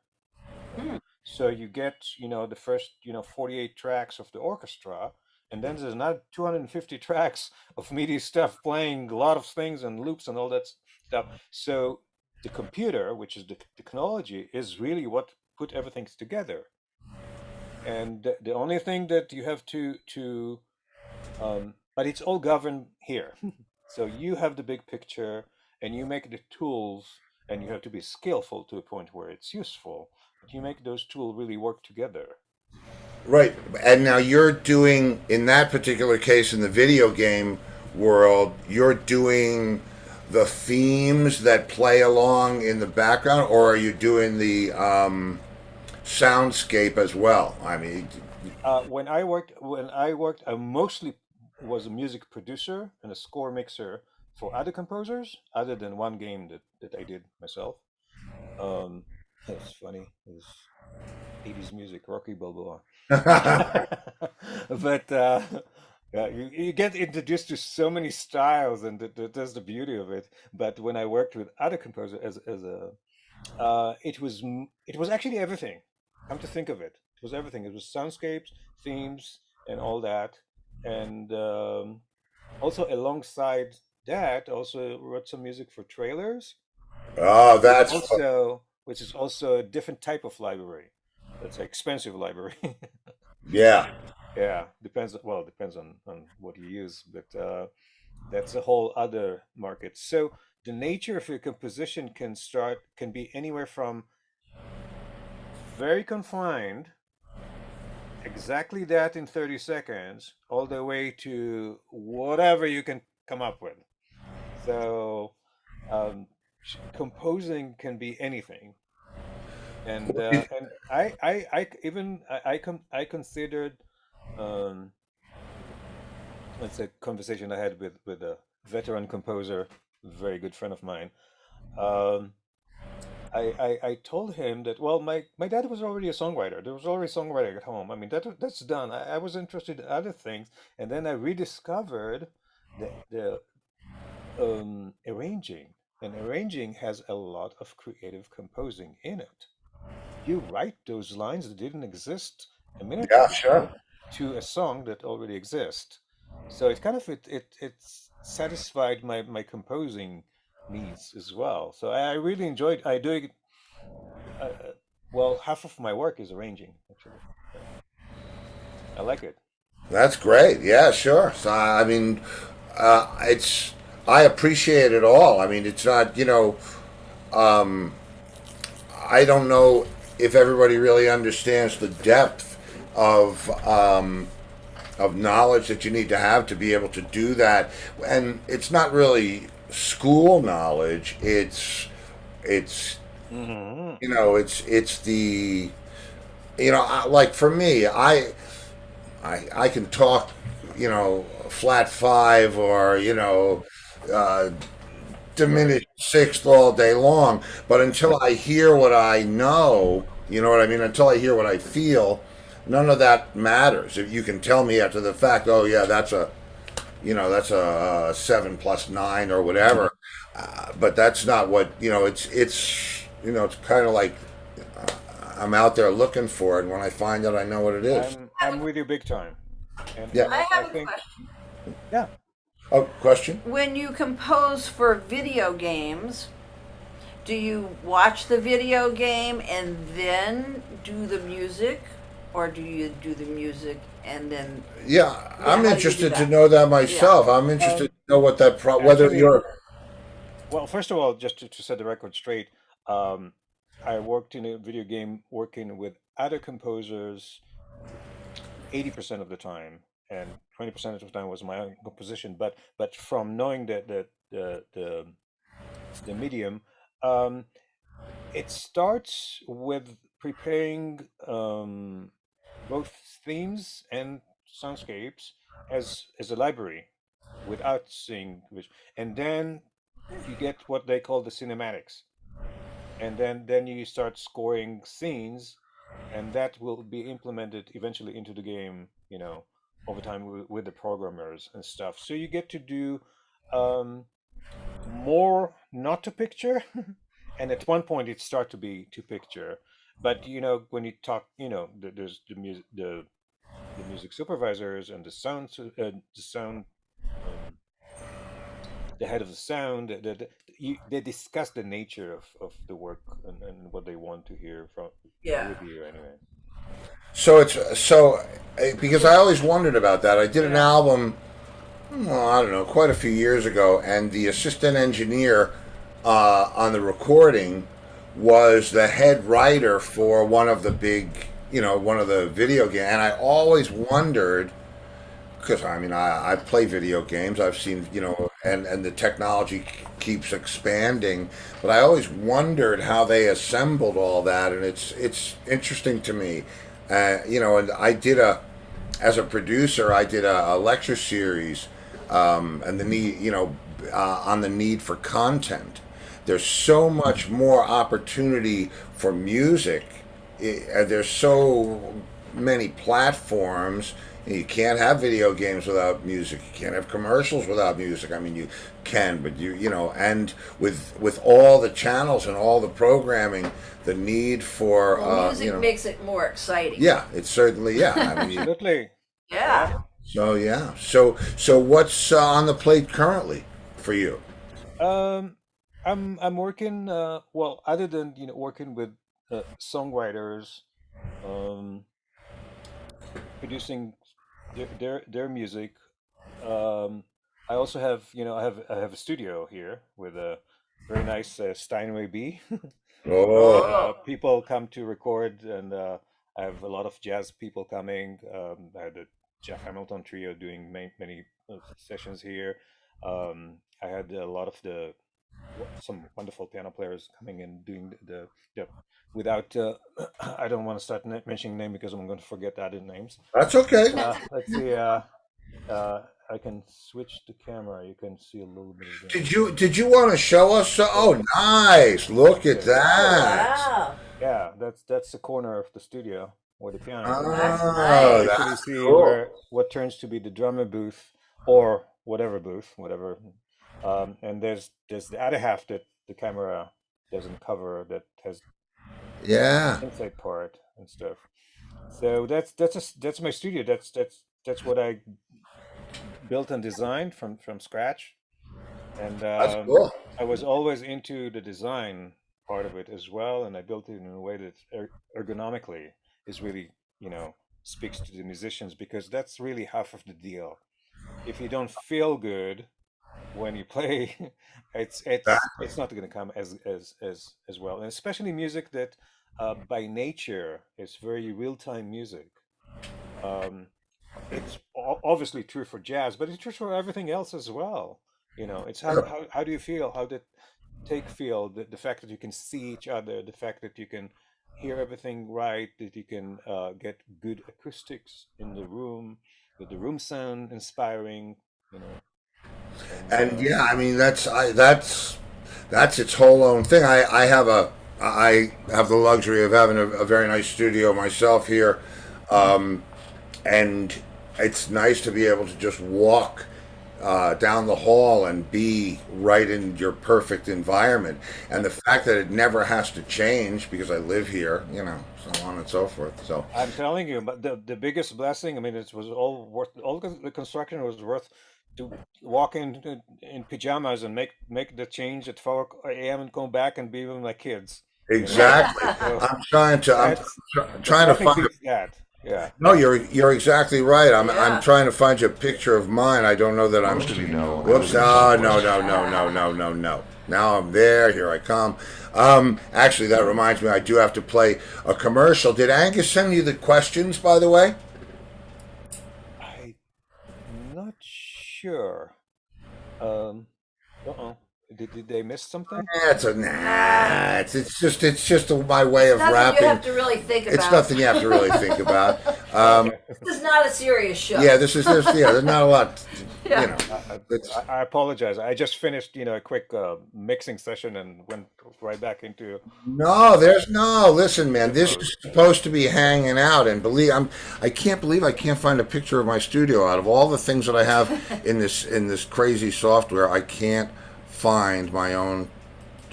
Hmm. So you get, the first, 48 tracks of the orchestra, and then there's another 250 tracks of MIDI stuff playing a lot of things and loops and all that stuff. So the computer, which is the technology, is really what put everything together. And the only thing that you have to but it's all governed here. So you have the big picture and you make the tools, and you have to be skillful to a point where it's useful, but you make those tools really work together. Right. And now you're doing, in that particular case, in the video game world, you're doing the themes that play along in the background, or are you doing the soundscape as well? I mean, When I worked, I mostly was a music producer and a score mixer for other composers, other than one game that I did myself. Um, it's funny. It was 80s music, Rocky Balboa. But yeah, you get introduced to so many styles, and that's the beauty of it. But when I worked with other composers as a it was actually everything. Come to think of it, it was everything. It was soundscapes, themes, and all that. And also alongside that, also wrote some music for trailers, oh, which is that's also a different type of library. That's an expensive library. yeah. Yeah, depends. Well, depends on what you use, but that's a whole other market. So the nature of your composition can be anywhere from very confined, exactly that in 30 seconds, all the way to whatever you can come up with. So um, composing can be anything. And I considered, um, it's a conversation I had with a veteran composer, very good friend of mine. Um, I told him that, well, my dad was already a songwriter. There was already songwriting at home. I mean, that's done. I was interested in other things, and then I rediscovered the arranging, and arranging has a lot of creative composing in it. You write those lines that didn't exist a minute Yeah, ago sure. to a song that already exists. So it kind of it satisfied my composing needs as well. So I really enjoyed. I do it. Well, half of my work is arranging actually. So I like it. That's great. Yeah, sure. So I mean, it's I appreciate it all. I mean, it's not, I don't know if everybody really understands the depth of knowledge that you need to have to be able to do that. And it's not really school knowledge. It's Hmm. it's the like for me, I can talk, flat five or uh, diminished sixth all day long. But until I hear what I know, you know what I mean? Until I hear what I feel, none of that matters. If you can tell me after the fact, oh yeah, that's a 7 plus 9 or whatever, but that's not what it's kind of like I'm out there looking for it, and when I find it, I know what it is. I'm with you big time, and Yeah. and I I have a think question. yeah. Oh, question? When you compose for video games, do you watch the video game and then do the music, or do you do the music and then, Yeah, yeah, I'm how do you do interested to that? know that Yeah. myself. I'm interested Um, to know what whether Actually, you're. well, first of all, just to set the record straight, um, I worked in a video game working with other composers 80% of the time, and 20% of the time was my own composition. But from knowing that the medium, um, it starts with preparing both themes and soundscapes as a library without seeing which, and then you get what they call the cinematics, and then you start scoring scenes, and that will be implemented eventually into the game, over time with the programmers and stuff. So you get to do um, more not to picture, and at one point it start to be to picture. But when you talk, there's the music, the music supervisors and the sound, um, the head of the sound. They discuss the nature of the work and what they want to hear from Yeah. with you anyway. So it's so because I always wondered about that. I did an Yeah. album, well, I don't know, quite a few years ago, and the assistant engineer on the recording was the head writer for one of the big, one of the video games. And I always wondered, because I mean, I play video games. I've seen, and the technology keeps expanding, but I always wondered how they assembled all that, and it's interesting to me. And I did as a producer, I did a lecture series, and the need, on the need for content. There's so much more opportunity for music. There's so many platforms. You can't have video games without music. You can't have commercials without music. I mean, you can, but and with all the channels and all the programming, the need for Well, music makes it more exciting. yeah, it's certainly yeah. I mean, Absolutely. Yeah. Yeah. so yeah, so what's on the plate currently for you? Um, I'm working. Well, other than working with songwriters, um, producing their music. Um, I also have I have a studio here with a very nice Steinway B. Oh, where Oh. people come to record, and I have a lot of jazz people coming. I had the Jeff Hamilton trio doing many sessions here. I had a lot of some wonderful piano players coming and doing the without I don't want to start mentioning name because I'm going to forget the other names. that's okay. Let's see. I can switch the camera. You can see a little bit of them. Did you want to show us? Oh, nice! Look at Okay. Oh, that. wow. Yeah, that's the corner of the studio where the piano is. That's Oh, nice. Actually, that's see cool. where what turns to be the drummer booth or whatever booth, whatever. And there's the other half that the camera doesn't cover that has Yeah, inside part and stuff. So that's my studio. That's what I built and designed from scratch. And that's cool. I was always into the design part of it as well, and I built it in a way that ergonomically is really, speaks to the musicians because that's really half of the deal. If you don't feel good when you play, it's not going to come as well, and especially music that by nature is very real time music. Um, it's obviously true for jazz, but it's true for everything else as well. It's how do you feel? How did take feel? The fact that you can see each other, the fact that you can hear everything right, that you can get good acoustics in the room, that the room sound inspiring, you know, and And yeah, I mean that's its whole own thing. I have the luxury of having a very nice studio myself here, um, and it's nice to be able to just walk down the hall and be right in your perfect environment. And the fact that it never has to change because I live here, so on and so forth. So I'm telling you, but the biggest blessing, I mean, it was all worth, all the construction was worth to walk in pajamas and make the change at 4 a.m. and come back and be with my kids, you know. exactly, So I'm that's trying to nothing find. beats that. Yeah. No, you're exactly right. I'm Yeah. trying to find you a picture of mine. I don't know that I'm. Most of you know how Whoops! this Oh, no, works. no, no, no, no, no, no. Now I'm there. Here I come. Actually, that reminds me. I do have to play a commercial. Did Angus send you the questions, by the way? I'm not sure. Um, uh-oh. Did they miss something? Nah. It's just my way of Nothing you have wrapping. to really think It's about. nothing you have to really think about. Okay. This is not a serious show. Yeah, there's not a lot. Yeah. It's I apologize. I just finished, a quick mixing session and went right back into No, there's no. Listen, man, edit this mode. is supposed to be hanging out, and I can't believe I can't find a picture of my studio. Out of all the things that I have in this crazy software, I can't find my own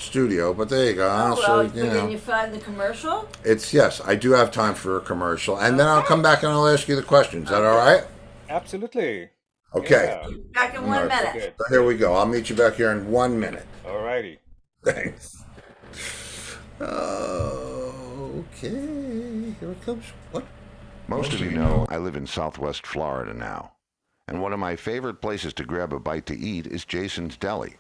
studio, but there you go. Oh, Also, well, but then you find the commercial? it's yes, I do have time for a commercial, and then I'll Okay. come back and I'll ask you the questions. Is that all Okay. right? Absolutely. Okay. Yeah. Back in All one right. Very minute. good. So here we go. I'll meet you back here in 1 minute. Alrighty. Thanks. Okay. Here it comes. What? Most of you know I live in Southwest Florida now, and one of my favorite places to grab a bite to eat is Jason's Deli.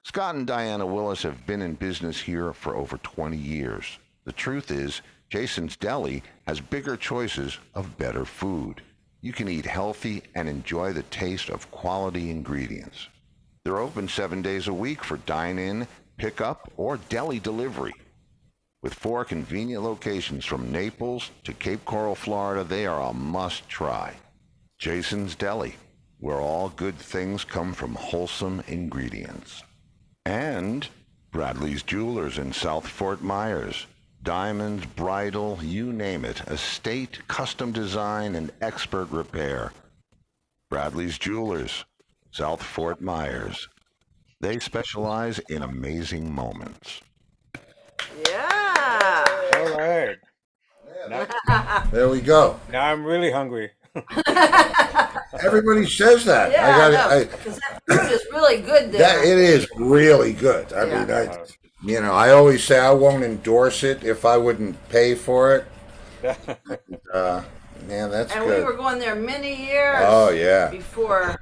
Scott and Diana Willis have been in business here for over 20 years. The truth is, Jason's Deli has bigger choices of better food. You can eat healthy and enjoy the taste of quality ingredients. They're open 7 days a week for dine-in, pick-up, or deli delivery. With 4 convenient locations from Naples to Cape Coral, Florida, they are a must-try. Jason's Deli, where all good things come from wholesome ingredients. And Bradley's Jewelers in South Fort Myers. Diamonds, bridal, you name it. Estate, custom design, and expert repair. Bradley's Jewelers, South Fort Myers. They specialize in amazing moments. Yeah. All right. Now, There we go. now I'm really hungry. Everybody says that. Yeah, I got no, it. because that food is really good That there. it is really good. I Yeah. mean, I always say I won't endorse it if I wouldn't pay for it. Uh, Man, that's And good. we were going there many years Oh yeah. before.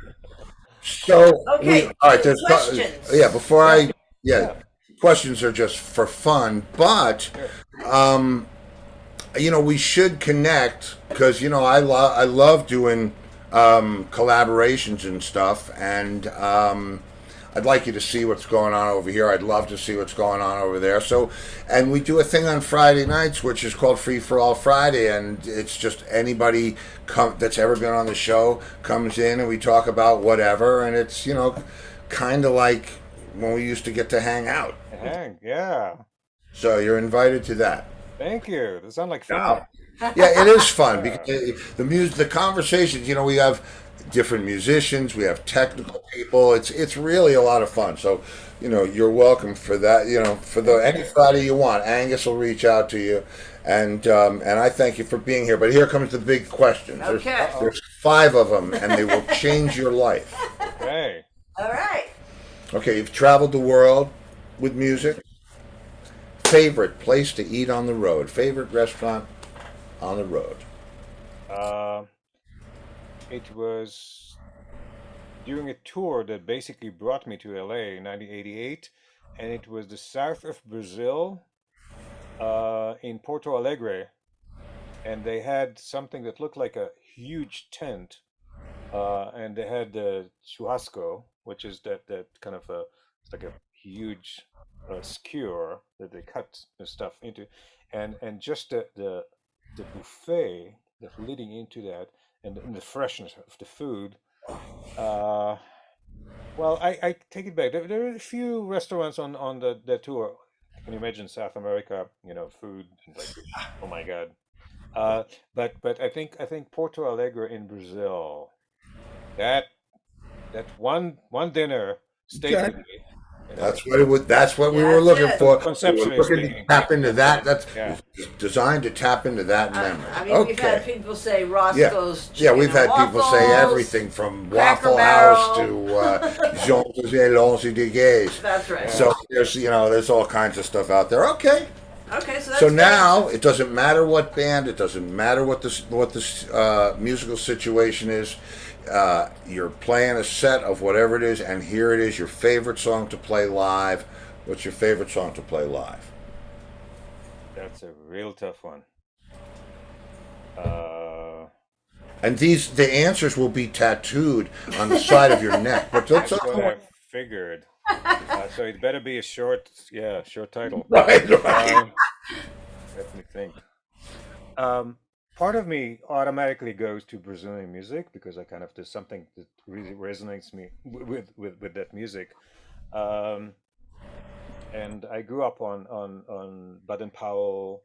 So Okay, all right. There's questions. yeah. Before I yeah, Yeah. questions are just for fun, but Sure. um, we should connect because I love doing collaborations and stuff, and I'd like you to see what's going on over here. I'd love to see what's going on over there. So, and we do a thing on Friday nights, which is called Free for All Friday, and it's just anybody that's ever been on the show comes in, and we talk about whatever, and it's kind of like when we used to get to hang out. Hang. Yeah. So you're invited to that. Thank you. That sounds like Yeah. fun. Yeah, it is fun Yeah. because the music, the conversations. We have different musicians, we have technical people. It's really a lot of fun. So, you're welcome for that. For any Friday you want, Angus will reach out to you, and I thank you for being here. But here comes the big question. Okay. There's 5 of them, and they will change your life. Okay. All right. Okay, you've traveled the world with music. Favorite place to eat on the road? Favorite restaurant on the road? Uh, it was during a tour that basically brought me to LA in 1988, and it was the south of Brazil, in Porto Alegre, and they had something that looked like a huge tent, and they had the churrasco, which is that kind of it's like a huge skewer that they cut the stuff into, and just the buffet that's leading into that, and the freshness of the food. Uh, well, I take it back. There are a few restaurants on the tour. Can you imagine South America? Food and like, oh my God. Uh, but I think Porto Alegre in Brazil. That that one dinner stayed Okay. with me. You know, That's what it would. That's what we were That's looking it. for. We were conceptually looking to speaking. tap into that. That's Yeah. designed to tap into that memory. I mean, we've had Okay. people say Yeah. Roscoe's Yeah, chicken we've and had people say waffles. everything from Cracker Waffle House to Barrel. Jean Lonzy de Gays. That's right. Yeah. So there's all kinds of stuff out there. Okay. Okay, so that's So good. now it doesn't matter what band, it doesn't matter what the musical situation is. You're playing a set of whatever it is, and here it is, your favorite song to play live. What's your favorite song to play live? That's a real tough one. Uh, And the answers will be tattooed on the side of your neck. But that's what I figured. So it better be a short title. right, right. Um, Let me think. Part of me automatically goes to Brazilian music because I kind of there's something that really resonates me with that music. Um, and I grew up on Baden Powell,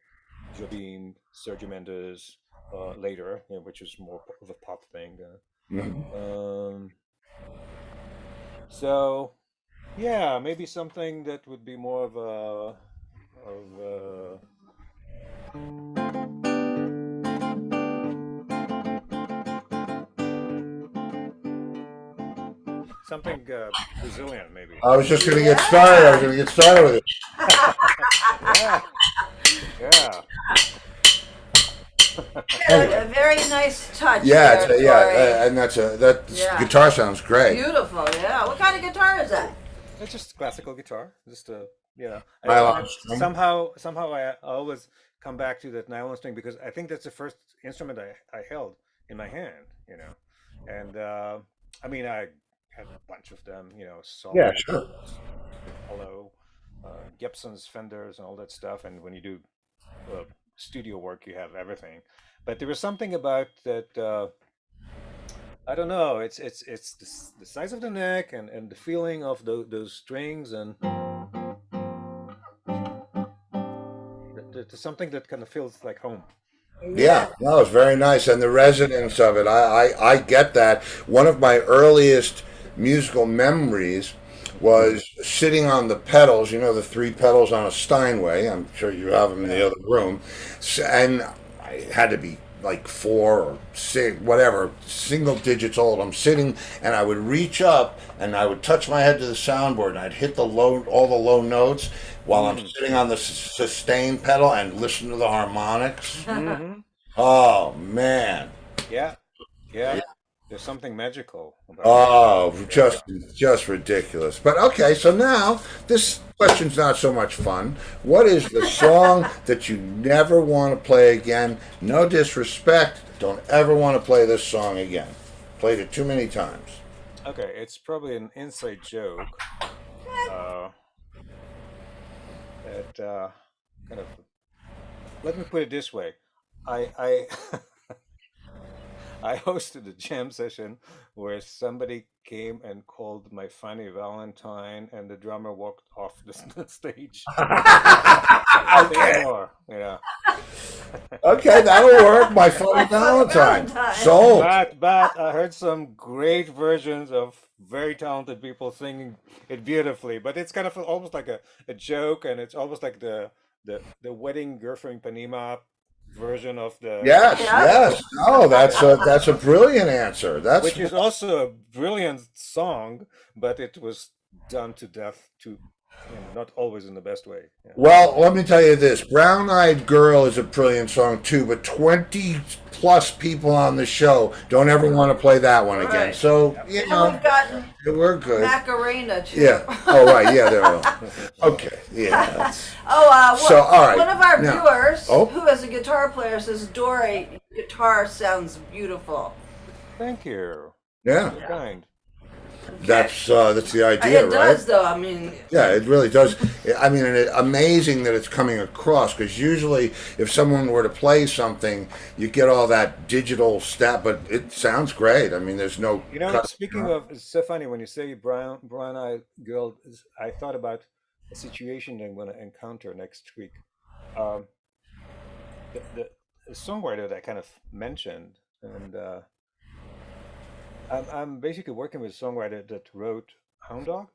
Jobim, Sergio Mendes, later, which is more of a pop thing. Mhm. So Yeah, maybe something that would be more of something Brazilian, maybe. I was just going to get started. I was Yeah. going to get started with it. Yeah, yeah. Anyway, A very nice touch yeah, there, Tori. and that Yeah. guitar sounds great. Beautiful, yeah. What kind of guitar is that? It's just classical guitar. Just Nylon string. somehow I always come back to that nylon string because I think that's the first instrument I held in my hand. And I mean I had a bunch of them. Yeah, Solid, sure. hollow, Gibson's, Fenders, and all that stuff. And when you do uh, studio work, you have everything. But there was something about that. I don't know. It's the size of the neck and the feeling of those strings and there's something that kind of feels like home. Yeah. Yeah, no, it's very nice, and the resonance of it, I get that. One of my earliest musical memories was sitting on the pedals. You know, the three pedals on a Steinway. I'm sure you have them in the Yeah. other room, and I had to be like 4 or 6, whatever, single digits old. I'm sitting, and I would reach up, and I would touch my head to the soundboard, and I'd hit all the low notes while I'm Mm. sitting on the sustain pedal and listen to the harmonics. Hmm. Oh man. Yeah. Yeah. There's something magical about it. Oh, Yeah. just ridiculous. But okay, so now this question's not so much fun. What is the song that you never want to play again? No disrespect, don't ever want to play this song again. Played it too many times. Okay. It's probably an inside joke. Uh, that kind of. Let me put it this way. I I hosted a jam session where somebody came and called my funny Valentine, and the drummer walked off the stage. Nothing Okay. more. Yeah. Okay, that'll work. My funny My funny Valentine. Valentine. Sold. But I heard some great versions of very talented people singing it beautifully. But it's kind of almost like a joke, and it's almost like the wedding girlfriend Panima version of the Yes, Yeah. yes. No, yeah, that's a brilliant answer. That's which is also a brilliant song, but it was done to death to not always in the best way. Yeah. Well, let me tell you this. Brown Eyed Girl is a brilliant song too, but 20 plus people on the show don't ever want to play that one again. Right. So, Yep. you And we've know, gotten we're good. Macarena too. Yeah. Oh, right. Yeah, there we go. Okay. Yeah. Oh, So, all right. one of our Now, viewers oh, who is a guitar player says, Dory, your guitar sounds beautiful. Thank you. yeah. You're kind. That's the idea, It right? does, though. I mean, Yeah, it really does. I mean, and amazing that it's coming across because usually, if someone were to play something, you get all that digital stat, but it sounds great. I mean, there's no cut. Speaking of, it's so funny when you say brown eyed girl. I thought about a situation I'm going to encounter next week. Um, the songwriter that I kind of mentioned, and I'm basically working with a songwriter that wrote Hound Dog.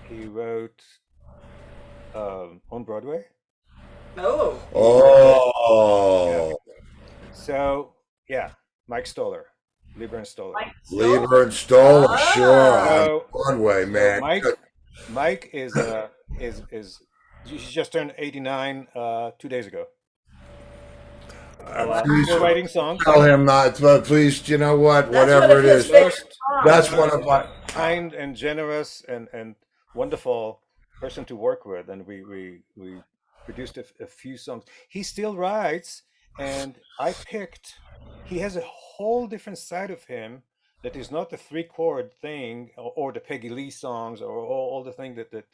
He wrote on Broadway. oh, He wrote, yeah. Oh, So yeah, Mike Stoller, Lieber and Stoller. Mike Stoll? Lieber and Stoller, sure, Ah. on So Broadway, so man. Mike is he just turned 89 2 days ago. Please Still writing songs. tell him not, but please, you know what? That's one Whatever of it his is, favorite Most songs. that's most one of my. kind and generous and wonderful person to work with, and we produced a few songs. He still writes, and I picked. He has a whole different side of him that is not the three chord thing or the Peggy Lee songs or all the thing that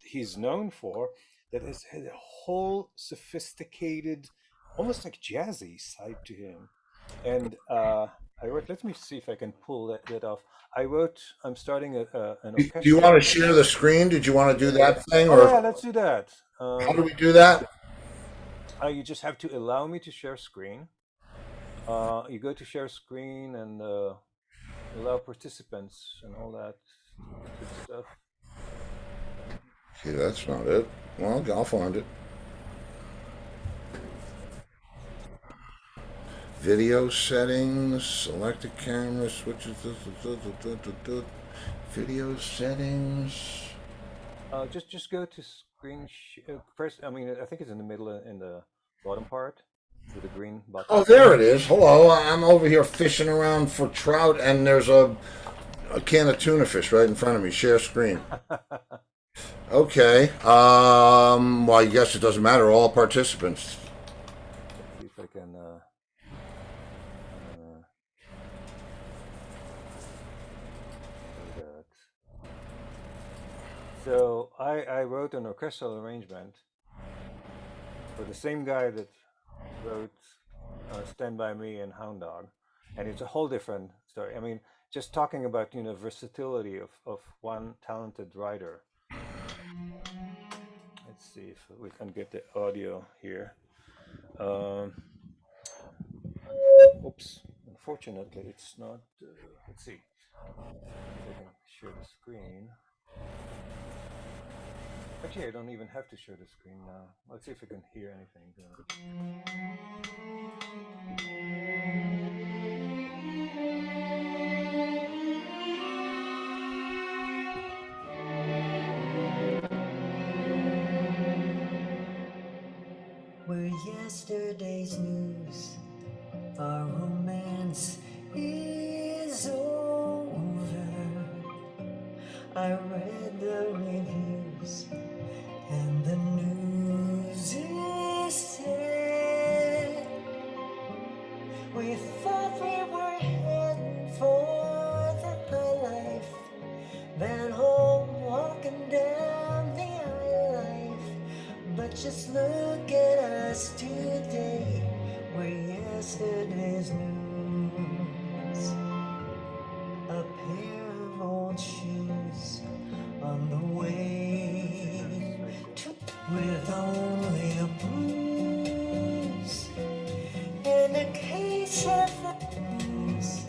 he's known for. That has had a whole sophisticated, almost like jazzy side to him. And I wrote. Let me see if I can pull that off. I wrote. I'm starting an Do you orchestra. want to share the screen? Did you want to do that thing, Oh yeah, or let's do that. how do we do that? You just have to allow me to share screen. You go to share screen and allow participants and all that. Good stuff. Okay, that's not it. Well, I'll find it. Video settings, selected camera, switches, video settings. Just go to screen first. I mean, I think it's in the middle, in the bottom part, with the green Oh, button. there it is. Hello, I'm over here fishing around for trout, and there's a can of tuna fish right in front of me. Share screen. Okay. Well, I guess it doesn't matter. All participants. Let's see if I can. Do that. So I wrote an orchestral arrangement for the same guy that wrote "Stand by Me" and "Hound Dog," and it's a whole different story. I mean, just talking about versatility of one talented writer. Let's see if we can get the audio here. Um, Oops. Unfortunately, it's not. Let's see if I can share the screen. Actually, I don't even have to share the screen now. Let's see if I can hear anything. We're yesterday's news. Our romance is over. I read the reviews, and the news is sad. We thought we were heading for the high life, van home walking down the high life. But just look at us today, we're yesterday's news. A pair of old shoes on the way to, with only a bruise and a case of the blues.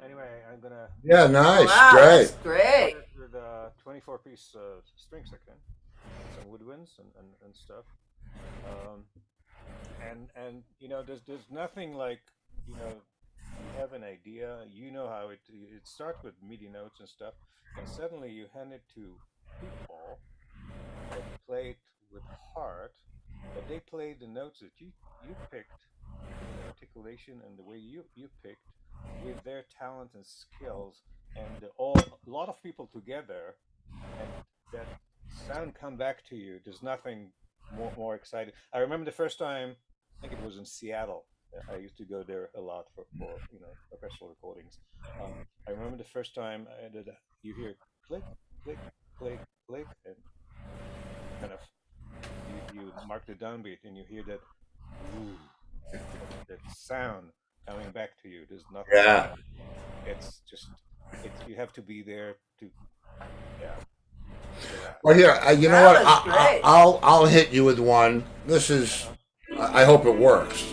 Anyway, I'm gonna Yeah, nice, Wow, great. that's great. with a 24-piece string section, some woodwinds and stuff. Um, and there's nothing like you have an idea, how it starts with MIDI notes and stuff, and suddenly you hand it to people that play it with heart, but they play the notes that you picked, the articulation and the way you picked, with their talent and skills, and a lot of people together, and that sound come back to you. There's nothing more exciting. I remember the first time, I think it was in Seattle. I used to go there a lot for orchestral recordings. I remember the first time that you hear click, click, click, click, and kind of you mark the downbeat, and you hear that ooh, that sound coming back to you. There's nothing like Yeah. it. It's just you have to be there to yeah feel that. Well, here, you know That what? was great. I'll hit you with one. This is. Uh-huh. I hope it works.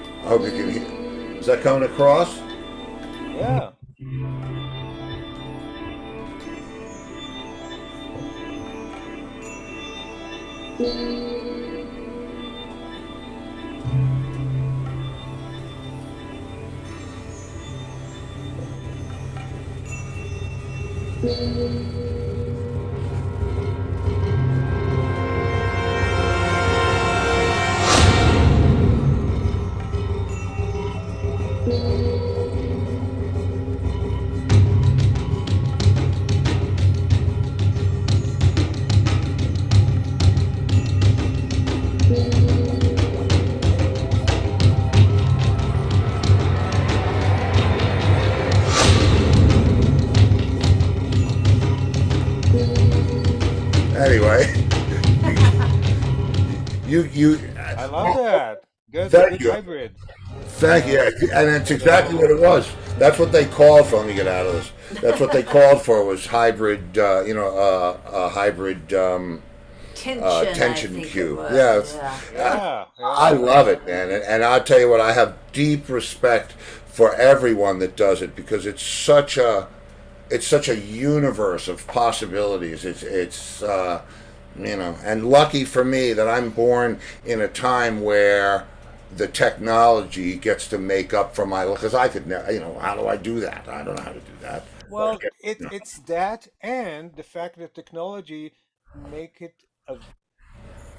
I hope you can hear. Is that coming across? Yeah. Anyway, you. I love that. Thank Good you. hybrid. Thank you. Uh, And it's with a exactly what it was. That's what they called for. Let me get out of this. That's what they called for was hybrid. A hybrid Tension, I tension think it cue. was. Yeah, Yeah. Yeah, I yeah. love it, man. And I'll tell you what, I have deep respect for everyone that does it because it's such a universe of possibilities. And lucky for me that I'm born in a time where the technology gets to make up for my, because I could never, how do I do that? I don't know how to do that. Well, it's that and the fact that technology make it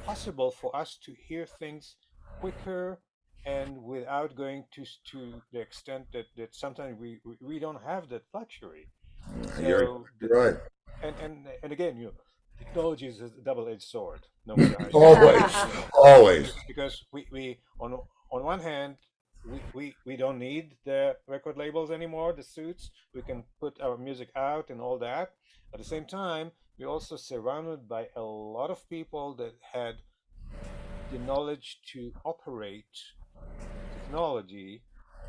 possible for us to hear things quicker and without going to the extent that sometimes we don't have that luxury. You're, So you're right. and again, technology is a double-edged sword, no matter how you look at it. Always, always. Because we on one hand we don't need the record labels anymore, the suits. We can put our music out and all that. At the same time, we're also surrounded by a lot of people that had the knowledge to operate technology,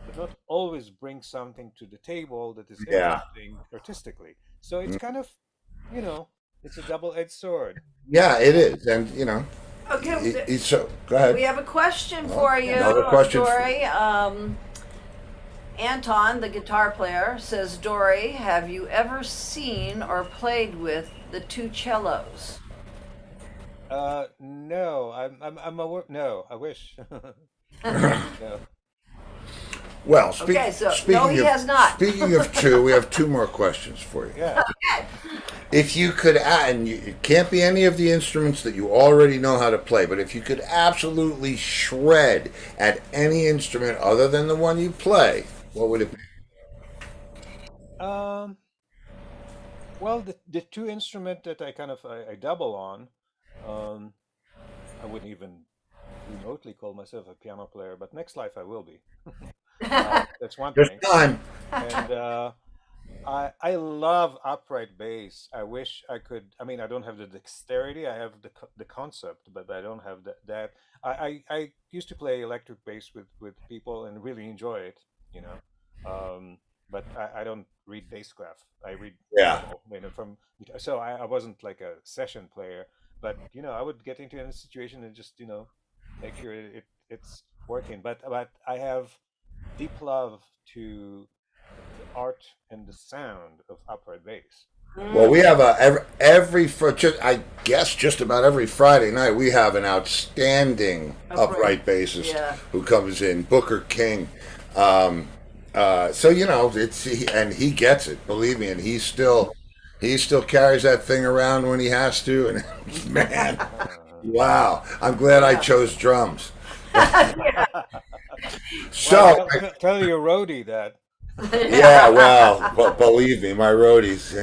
but not always bring something to the table that is Yeah. interesting artistically. So it's kind of, you know, it's a double-edged sword. Yeah, it Uh, is. And, Okay, so, go ahead. we have a question Oh, for you, another question. Dory. Anton, the guitar player, says, Dory, have you ever seen or played with the two cellos? no, I'm aware. No, I wish. No. Well, Okay, so no, he has not. speaking of two, we have two more questions for you. Yeah. If you could add, and it can't be any of the instruments that you already know how to play, but if you could absolutely shred at any instrument other than the one you play, what would it be? Um, well, the two instrument that I double on, um, I wouldn't even remotely call myself a piano player, but next life I will be. That's one Just thing. time. And I love upright bass. I wish I could. I mean, I don't have the dexterity. I have the concept, but I don't have that. I used to play electric bass with people and really enjoy it. You know, but I don't read basscraft. I read Yeah. tableau. From so I wasn't like a session player, but I would get into a situation and just make sure it's working. But I have deep love to the art and the sound of upright bass. Well, we Mm, have I guess just about every Friday night we have an outstanding upright. upright bassist Yeah. who comes in, Booker King. Um, so and he gets it, believe me, and he still carries that thing around when he has to, and man, wow, I'm glad I Yeah. chose drums. Well, So tell your roadie that. yeah, well, but believe me, my roadies,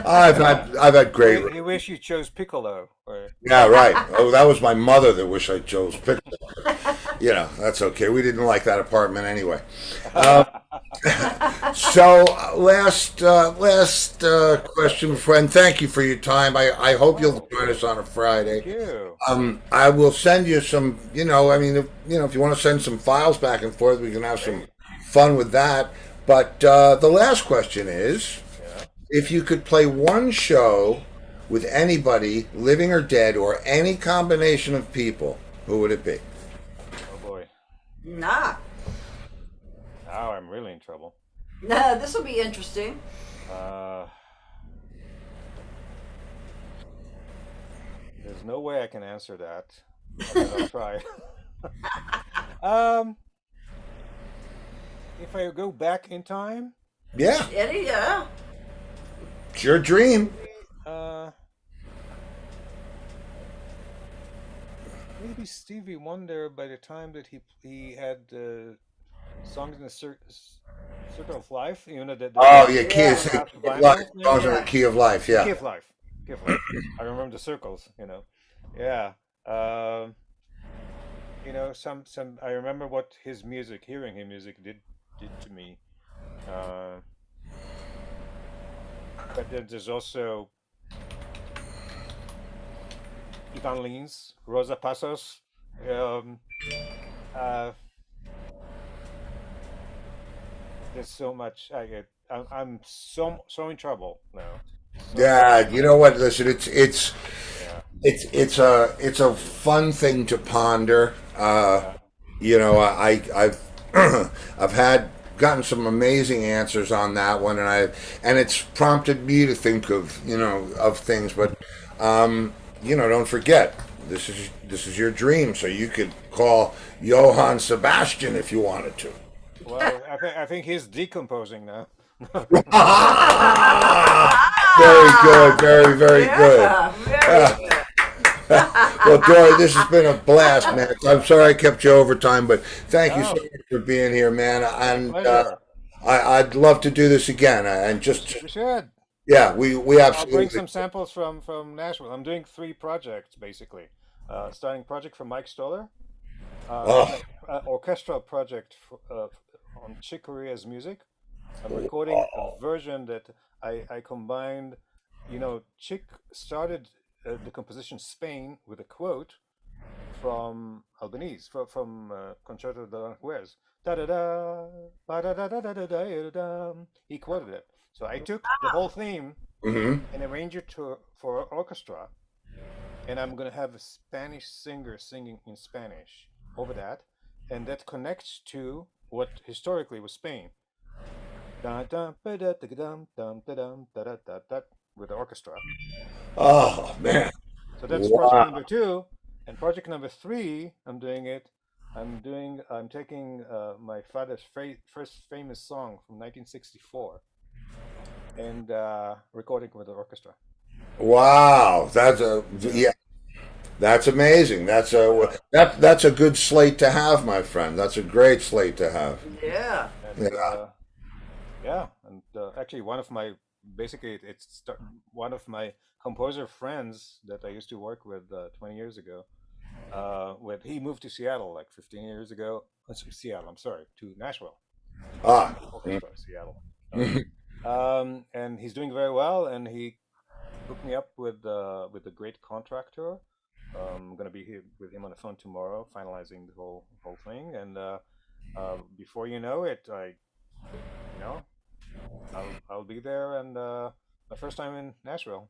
I've had great. He wish you chose piccolo. Or Yeah, right. Oh, that was my mother that wish I chose pickle. That's okay. We didn't like that apartment anyway. So, last question, friend. Thank you for your time. I hope you'll Oh, join us on a thank Friday. you. I will send you some. If you want to send some files back and forth, we can have some Great. fun with that. But the last question is, Yeah. if you could play one show with anybody, living or dead, or any combination of people, who would it be? Oh boy. Nah. Now I'm really in trouble. Nah, this will be interesting. Uh, there's no way I can answer that, but I'll try. um, if I go back in time, Yeah, Eddie, yeah. it's your dream. maybe maybe Stevie Wonder by the time that he had songs in the circle of life, Oh, yeah, Yeah. Key half of Life. vinyl Songs thing. in the Yeah. Key of Life. The Yeah. Key of Life. Key of Life. I remember the circles. Yeah. Um, some I remember what his music, hearing his music did to me. Uh, but then there's also Ivan Lins, Rosa Passos. Um, uh, there's so much. I'm so in trouble now. So much. Yeah, you know what? Listen, it's Yeah. it's a fun thing to ponder. Yeah. I've I've had gotten some amazing answers on that one, and it's prompted me to think of of things. But don't forget this is your dream, so you could call Johann Sebastian if you wanted to. Well, I think he's decomposing now. Very good, very very good. Yeah, very good. Well, Dory, this has been a blast, man. I'm sorry I kept you overtime, but thank you so Oh, much for being here, man. my And pleasure. I'd love to do this again. And just We should. yeah, we I'll bring absolutely. some samples from Nashville. I'm doing three projects basically. Starting project from Mike Stoller, then Oh, an orchestral project on Chick Corea's music. I'm recording a version that I combined. Chick started the composition Spain with a quote from Albanese, from Concerto de Aranjuez. Da da da, ba da da da da da da da. He quoted it. So I took the whole theme hmm. and arranged it for orchestra, and I'm gonna have a Spanish singer singing in Spanish over that, and that connects to what historically was Spain. Da da ba da da dum dum da dum da da da da with the orchestra. Oh man, So that's project wow. number two, and project number three. I'm taking my father's first famous song from 1964 and recording with the orchestra. Wow, that's a Yeah, yeah, that's amazing. yeah. That's a good slate to have, my friend. That's a great slate to have. Yeah. And Yeah. yeah, and actually, one of my composer friends that I used to work with 20 years ago. He moved to Seattle like 15 years ago. Seattle, I'm sorry, to Nashville. He Ah. joined the orchestra in Seattle. And he's doing very well. And he hooked me up with a great contractor. I'm gonna be here with him on the phone tomorrow, finalizing the whole thing. And before you know it, you know, I'll be there. And my first time in Nashville.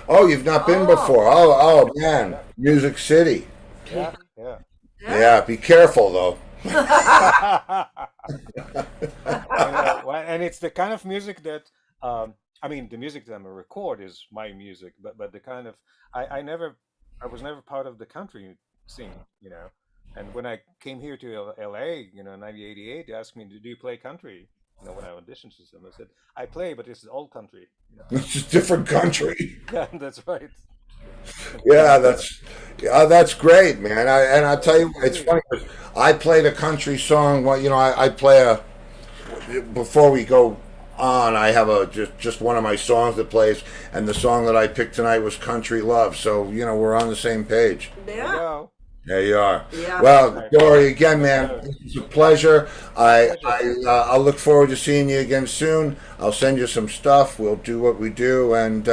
Oh, you've not been Oh, before. Oh man, Yeah, Music City. yeah. yeah, yeah. Yeah, be careful though. And it's the kind of music that I mean, the music that I'm gonna record is my music, but the kind of I was never part of the country scene. And when I came here to LA, 1988, they asked me, "Do you play country?" When I auditioned to them, I said, "I play, but it's old country." It's just different country. Yeah, that's right. Yeah, that's great, man. And I tell you, it's Hey, funny 'cause I played a country song. Well, I play a before we go on. I have a just one of my songs that plays, and the song that I picked tonight was "Country Love." So we're on the same page. there you Yeah. go. There you are. Yeah. Well, Right. Dory, again, My man, pleasure. it's a pleasure. Pleasure. I'll look forward to seeing you again soon. I'll send you some stuff. We'll do what we do, and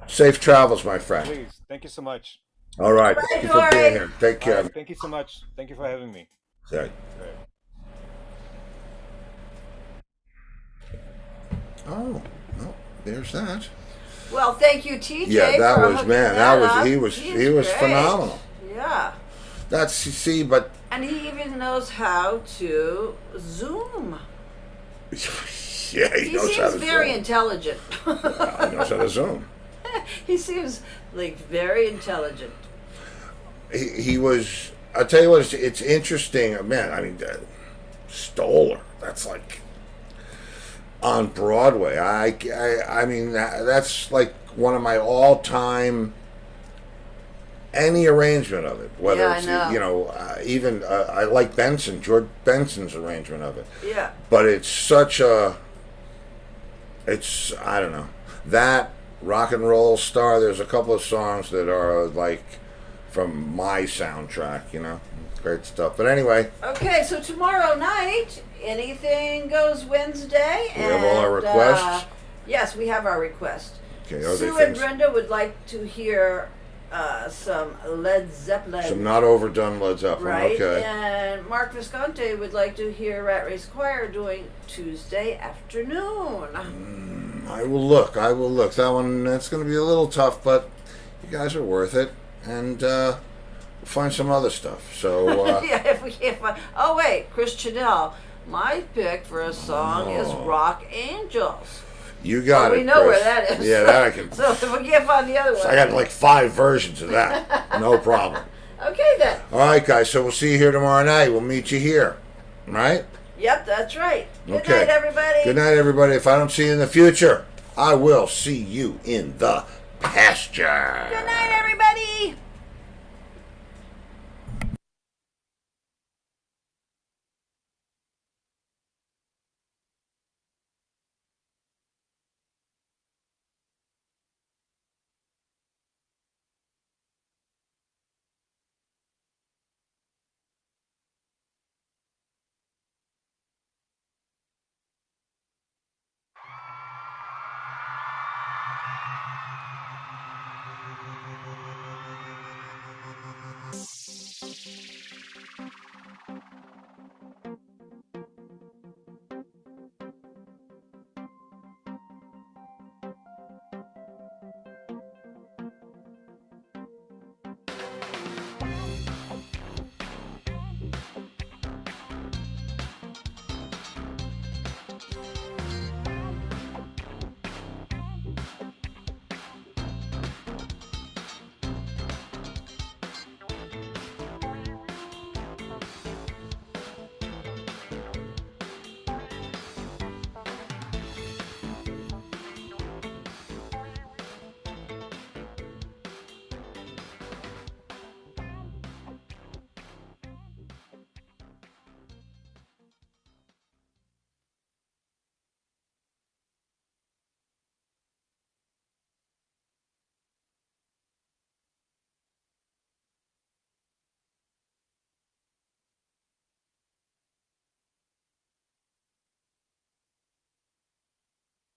safe travels, my friend. Please. Thank you so much. All right. Bye, Thank you for being Dory. here. Take All care. right. Thank you so much. Thank you for having me. Say, All right. oh, no, there's that. Well, thank you, Yeah, TJ, that for was hooking man. That that was up. he He's was great. phenomenal. Yeah. That's see, but And he even knows how to Zoom. yeah, he He knows how seems to very zoom. intelligent. Yeah, he knows how to zoom. He seems like very intelligent. He was. I tell you what, it's interesting, man. I mean, Stoller. That's like on Broadway. I mean, that's like one of my all-time any arrangement of it. Whether Yeah, I it's know. even I like George Benson's arrangement of it. Yeah. But it's such a. It's I don't know that rock and roll star. There's a couple of songs that are like from my soundtrack. Great stuff. But anyway, Okay, so tomorrow night, Anything Goes Wednesday, we have all our and requests. yes, we have our request. Okay, are they Sue and things? Brenda would like to hear some Led Zeppelin. Some not overdone Led Zeppelin. Right, Okay. and Mark Visconti would like to hear Rat Race Choir doing Tuesday afternoon. I will look. I will look. That's going to be a little tough, but you guys are worth it, and we'll find some other stuff. So Yeah, if we can't find. Oh wait, Chris Chanel. My pick for a song is Oh. "Rock Angels." you got So it. we know where Chris. that is. Yeah, that I can. So if we can't find the other one, I got like 5 versions of that. No problem. okay then. All right, guys. So we'll see you here tomorrow night. We'll meet you here. All right? Yep, that's right. Good Okay. night, everybody. Good night, everybody. If I don't see you in the future, I will see you in the pasture. Good night, everybody.